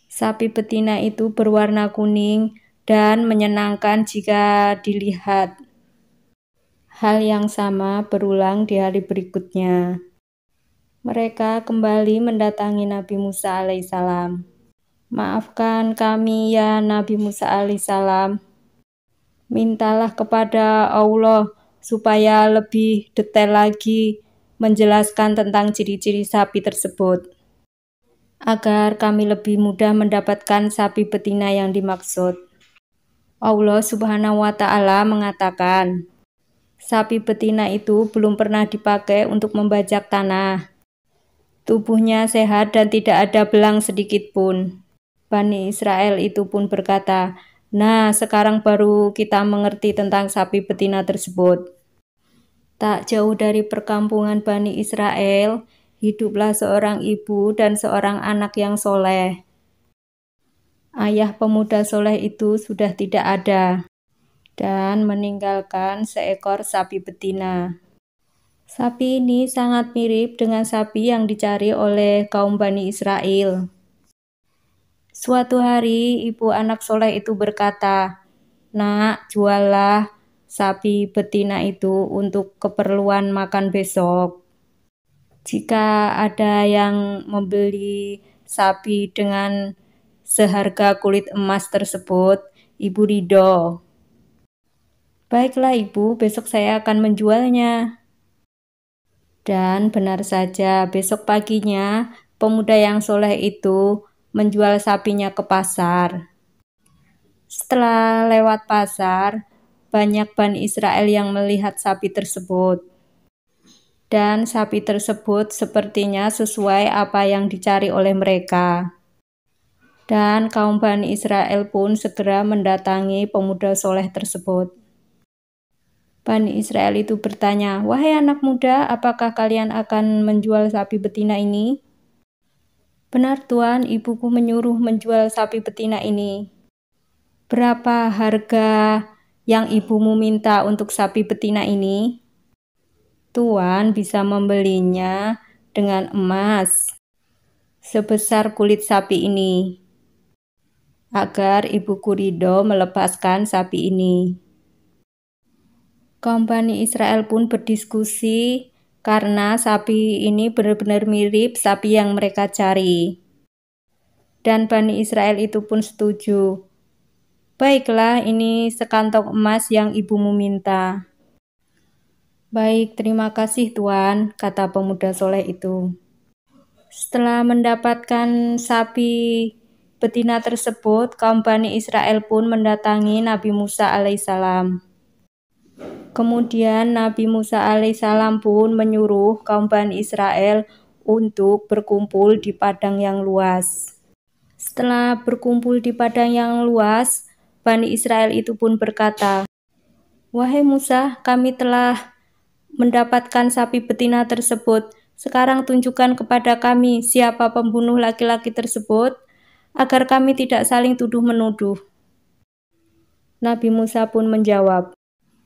[SPEAKER 1] sapi betina itu berwarna kuning dan menyenangkan jika dilihat. Hal yang sama berulang di hari berikutnya. Mereka kembali mendatangi Nabi Musa alaihissalam. "Maafkan kami ya Nabi Musa alaihissalam. Mintalah kepada Allah supaya lebih detail lagi menjelaskan tentang ciri-ciri sapi tersebut, agar kami lebih mudah mendapatkan sapi betina yang dimaksud." Allah Subhanahu wa Ta'ala mengatakan, sapi betina itu belum pernah dipakai untuk membajak tanah. Tubuhnya sehat dan tidak ada belang sedikit pun. Bani Israel itu pun berkata, "Nah, sekarang baru kita mengerti tentang sapi betina tersebut." Tak jauh dari perkampungan Bani Israel, hiduplah seorang ibu dan seorang anak yang soleh. Ayah pemuda soleh itu sudah tidak ada dan meninggalkan seekor sapi betina. Sapi ini sangat mirip dengan sapi yang dicari oleh kaum Bani Israel. Suatu hari, ibu anak soleh itu berkata, "Nak, juallah sapi betina itu untuk keperluan makan besok. Jika ada yang membeli sapi dengan seharga kulit emas tersebut, ibu ridho." "Baiklah ibu, besok saya akan menjualnya." Dan benar saja, besok paginya pemuda yang soleh itu menjual sapinya ke pasar. Setelah lewat pasar, banyak Bani Israel yang melihat sapi tersebut. Dan sapi tersebut sepertinya sesuai apa yang dicari oleh mereka. Dan kaum Bani Israel pun segera mendatangi pemuda soleh tersebut. Bani Israel itu bertanya, "Wahai anak muda, apakah kalian akan menjual sapi betina ini?" "Benar Tuan, ibuku menyuruh menjual sapi betina ini." "Berapa harga yang ibumu minta untuk sapi betina ini?" "Tuan bisa membelinya dengan emas sebesar kulit sapi ini, agar ibuku ridho melepaskan sapi ini." Kaum Bani Israel pun berdiskusi karena sapi ini benar-benar mirip sapi yang mereka cari. Dan Bani Israel itu pun setuju. "Baiklah, ini sekantong emas yang ibumu minta." "Baik, terima kasih Tuan," kata pemuda soleh itu. Setelah mendapatkan sapi betina tersebut, kaum Bani Israel pun mendatangi Nabi Musa alaihissalam. Kemudian Nabi Musa alaihissalam pun menyuruh kaum Bani Israel untuk berkumpul di padang yang luas. Setelah berkumpul di padang yang luas, Bani Israel itu pun berkata, "Wahai Musa, kami telah mendapatkan sapi betina tersebut. Sekarang tunjukkan kepada kami siapa pembunuh laki-laki tersebut, agar kami tidak saling tuduh-menuduh." Nabi Musa pun menjawab,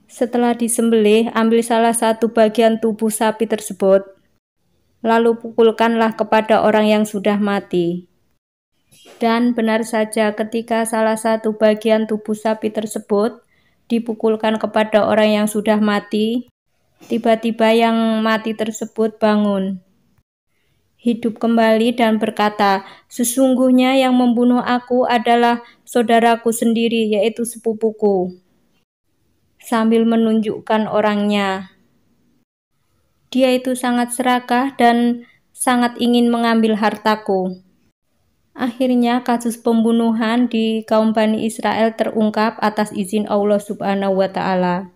[SPEAKER 1] "Setelah disembelih, ambil salah satu bagian tubuh sapi tersebut, lalu pukulkanlah kepada orang yang sudah mati." Dan benar saja, ketika salah satu bagian tubuh sapi tersebut dipukulkan kepada orang yang sudah mati, tiba-tiba yang mati tersebut bangun, hidup kembali dan berkata, "Sesungguhnya yang membunuh aku adalah saudaraku sendiri, yaitu sepupuku," sambil menunjukkan orangnya. Dia itu sangat serakah dan sangat ingin mengambil hartaku. Akhirnya kasus pembunuhan di kaum Bani Israel terungkap atas izin Allah Subhanahu wa Ta'ala.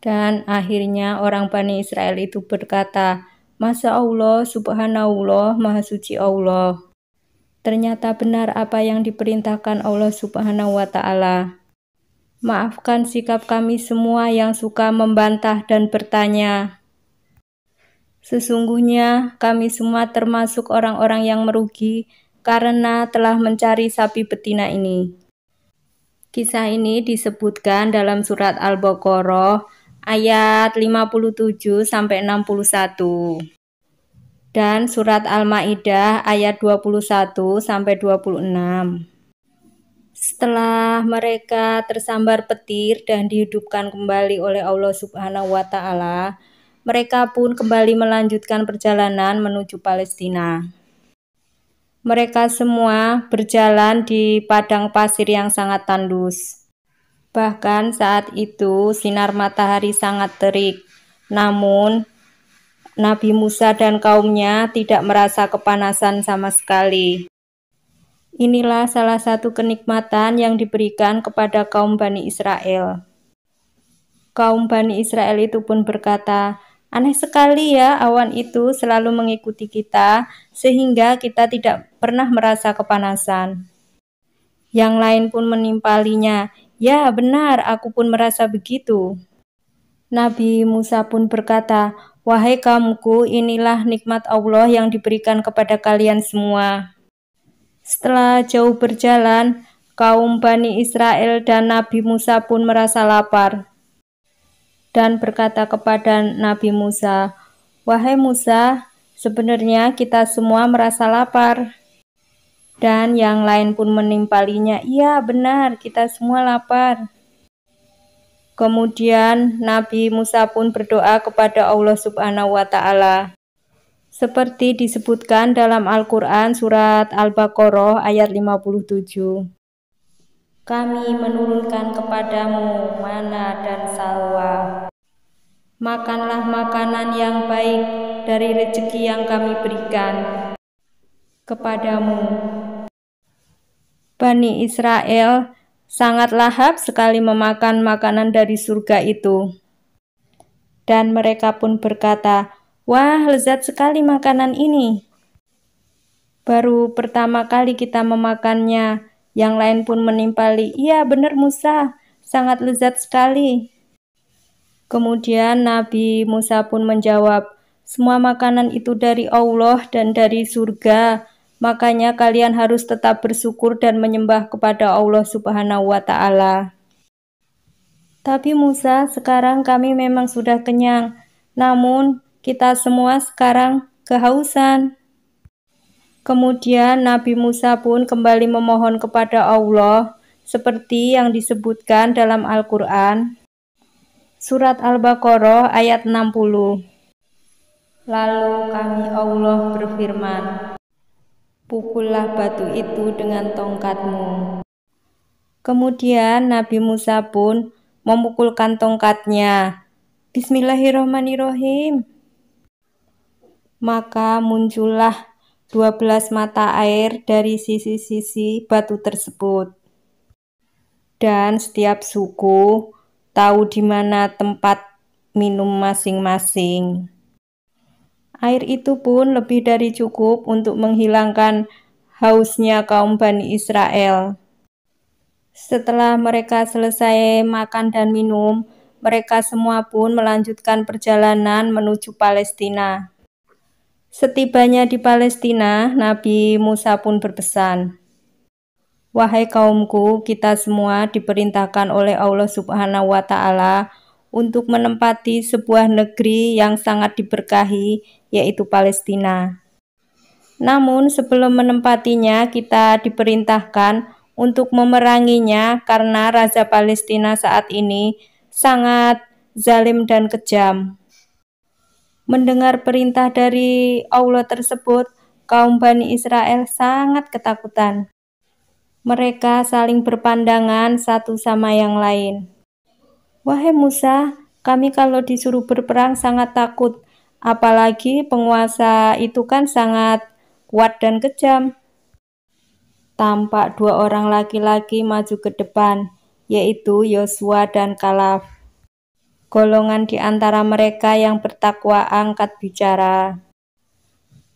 [SPEAKER 1] Dan akhirnya orang Bani Israel itu berkata, "Masya Allah, Subhanallah, Maha Suci Allah." Ternyata benar apa yang diperintahkan Allah Subhanahu wa Ta'ala. Maafkan sikap kami semua yang suka membantah dan bertanya. Sesungguhnya kami semua termasuk orang-orang yang merugi karena telah mencari sapi betina ini. Kisah ini disebutkan dalam surat Al-Baqarah ayat 57-61 dan surat Al-Maidah ayat 21-26. Setelah mereka tersambar petir dan dihidupkan kembali oleh Allah Subhanahu wa Ta'ala, mereka pun kembali melanjutkan perjalanan menuju Palestina. Mereka semua berjalan di padang pasir yang sangat tandus. Bahkan saat itu sinar matahari sangat terik. Namun Nabi Musa dan kaumnya tidak merasa kepanasan sama sekali. Inilah salah satu kenikmatan yang diberikan kepada kaum Bani Israel. Kaum Bani Israel itu pun berkata, "Aneh sekali ya, awan itu selalu mengikuti kita sehingga kita tidak pernah merasa kepanasan." Yang lain pun menimpalinya, "Ya benar, aku pun merasa begitu." Nabi Musa pun berkata, "Wahai kaumku, inilah nikmat Allah yang diberikan kepada kalian semua." Setelah jauh berjalan, kaum Bani Israel dan Nabi Musa pun merasa lapar dan berkata kepada Nabi Musa, "Wahai Musa, sebenarnya kita semua merasa lapar." Dan yang lain pun menimpalinya, "Iya benar, kita semua lapar." Kemudian Nabi Musa pun berdoa kepada Allah Subhanahu wa Ta'ala. Seperti disebutkan dalam Al-Quran surat Al-Baqarah ayat 57. "Kami menurunkan kepadamu mana dan salwa. Makanlah makanan yang baik dari rezeki yang kami berikan kepadamu." Bani Israel sangat lahap sekali memakan makanan dari surga itu. Dan mereka pun berkata, "Wah, lezat sekali makanan ini. Baru pertama kali kita memakannya." Yang lain pun menimpali, "Iya benar Musa, sangat lezat sekali." Kemudian Nabi Musa pun menjawab, "Semua makanan itu dari Allah dan dari surga, makanya kalian harus tetap bersyukur dan menyembah kepada Allah Subhanahu wa Ta'ala." "Tapi Musa, sekarang kami memang sudah kenyang, namun kita semua sekarang kehausan." Kemudian Nabi Musa pun kembali memohon kepada Allah seperti yang disebutkan dalam Al-Quran surat Al-Baqarah ayat 60. Lalu kami Allah berfirman, "Pukullah batu itu dengan tongkatmu." Kemudian Nabi Musa pun memukulkan tongkatnya. Bismillahirrahmanirrahim. Maka muncullah 12 mata air dari sisi-sisi batu tersebut. Dan setiap suku tahu di mana tempat minum masing-masing. Air itu pun lebih dari cukup untuk menghilangkan hausnya kaum Bani Israel. Setelah mereka selesai makan dan minum, mereka semua pun melanjutkan perjalanan menuju Palestina. Setibanya di Palestina, Nabi Musa pun berpesan, "Wahai kaumku, kita semua diperintahkan oleh Allah Subhanahu wa Ta'ala untuk menempati sebuah negeri yang sangat diberkahi, yaitu Palestina. Namun sebelum menempatinya, kita diperintahkan untuk memeranginya karena Raja Palestina saat ini sangat zalim dan kejam." Mendengar perintah dari Allah tersebut, kaum Bani Israel sangat ketakutan. Mereka saling berpandangan satu sama yang lain. "Wahai Musa, kami kalau disuruh berperang sangat takut, apalagi penguasa itu kan sangat kuat dan kejam." Tampak dua orang laki-laki maju ke depan, yaitu Yosua dan Kaleb. Golongan di antara mereka yang bertakwa angkat bicara,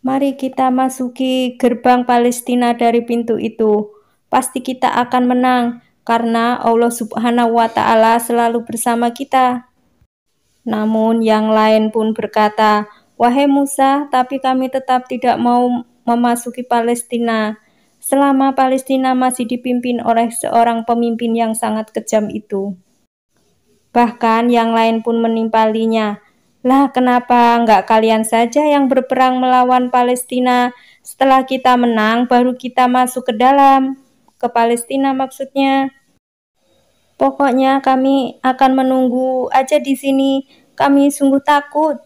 [SPEAKER 1] "Mari kita masuki gerbang Palestina dari pintu itu. Pasti kita akan menang, karena Allah Subhanahu wa Ta'ala selalu bersama kita." Namun yang lain pun berkata, "Wahai Musa, tapi kami tetap tidak mau memasuki Palestina selama Palestina masih dipimpin oleh seorang pemimpin yang sangat kejam itu." Bahkan yang lain pun menimpalinya, "Lah kenapa enggak kalian saja yang berperang melawan Palestina? Setelah kita menang, baru kita masuk ke Palestina maksudnya. Pokoknya kami akan menunggu aja di sini, kami sungguh takut."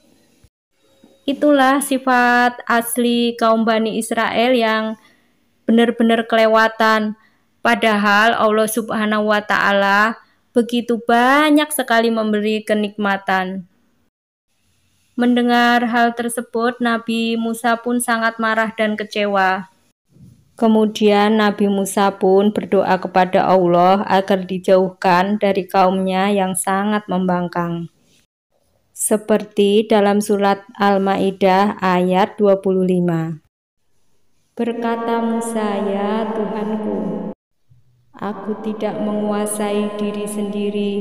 [SPEAKER 1] Itulah sifat asli kaum Bani Israel yang benar-benar kelewatan. Padahal Allah Subhanahu wa Ta'ala begitu banyak sekali memberi kenikmatan. Mendengar hal tersebut, Nabi Musa pun sangat marah dan kecewa. Kemudian Nabi Musa pun berdoa kepada Allah agar dijauhkan dari kaumnya yang sangat membangkang. Seperti dalam surat Al-Maidah ayat 25. Berkata Musa, "Ya Tuhanku, aku tidak menguasai diri sendiri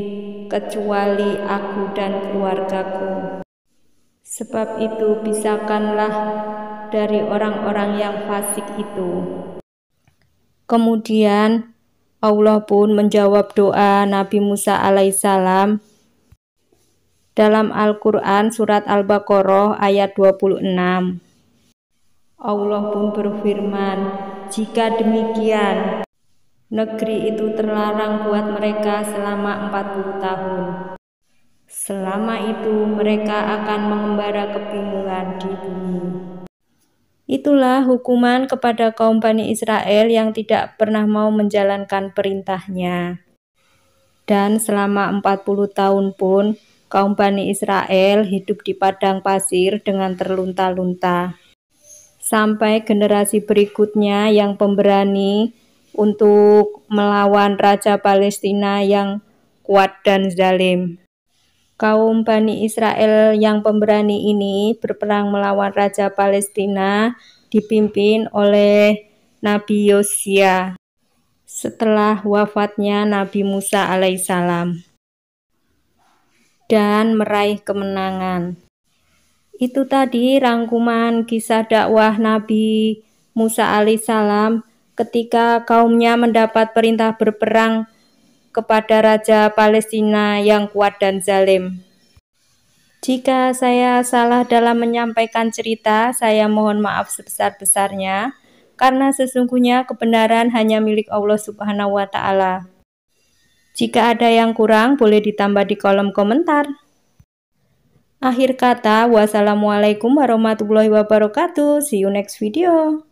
[SPEAKER 1] kecuali aku dan keluargaku. Sebab itu pisahkanlah dari orang-orang yang fasik itu." Kemudian Allah pun menjawab doa Nabi Musa alaihissalam dalam Al-Quran surat Al-Baqarah ayat 26. Allah pun berfirman, "Jika demikian, negeri itu terlarang buat mereka selama 40 tahun. Selama itu mereka akan mengembara kebingungan di bumi." Itulah hukuman kepada kaum Bani Israel yang tidak pernah mau menjalankan perintahnya. Dan selama 40 tahun pun kaum Bani Israel hidup di padang pasir dengan terlunta-lunta. Sampai generasi berikutnya yang pemberani untuk melawan Raja Palestina yang kuat dan zalim. Kaum Bani Israel yang pemberani ini berperang melawan Raja Palestina dipimpin oleh Nabi Yosua setelah wafatnya Nabi Musa alaihissalam dan meraih kemenangan. Itu tadi rangkuman kisah dakwah Nabi Musa alaihissalam ketika kaumnya mendapat perintah berperang kepada Raja Palestina yang kuat dan zalim. Jika saya salah dalam menyampaikan cerita, saya mohon maaf sebesar-besarnya, karena sesungguhnya kebenaran hanya milik Allah Subhanahu wa Ta'ala. Jika ada yang kurang, boleh ditambah di kolom komentar. Akhir kata, wassalamualaikum warahmatullahi wabarakatuh. See you next video.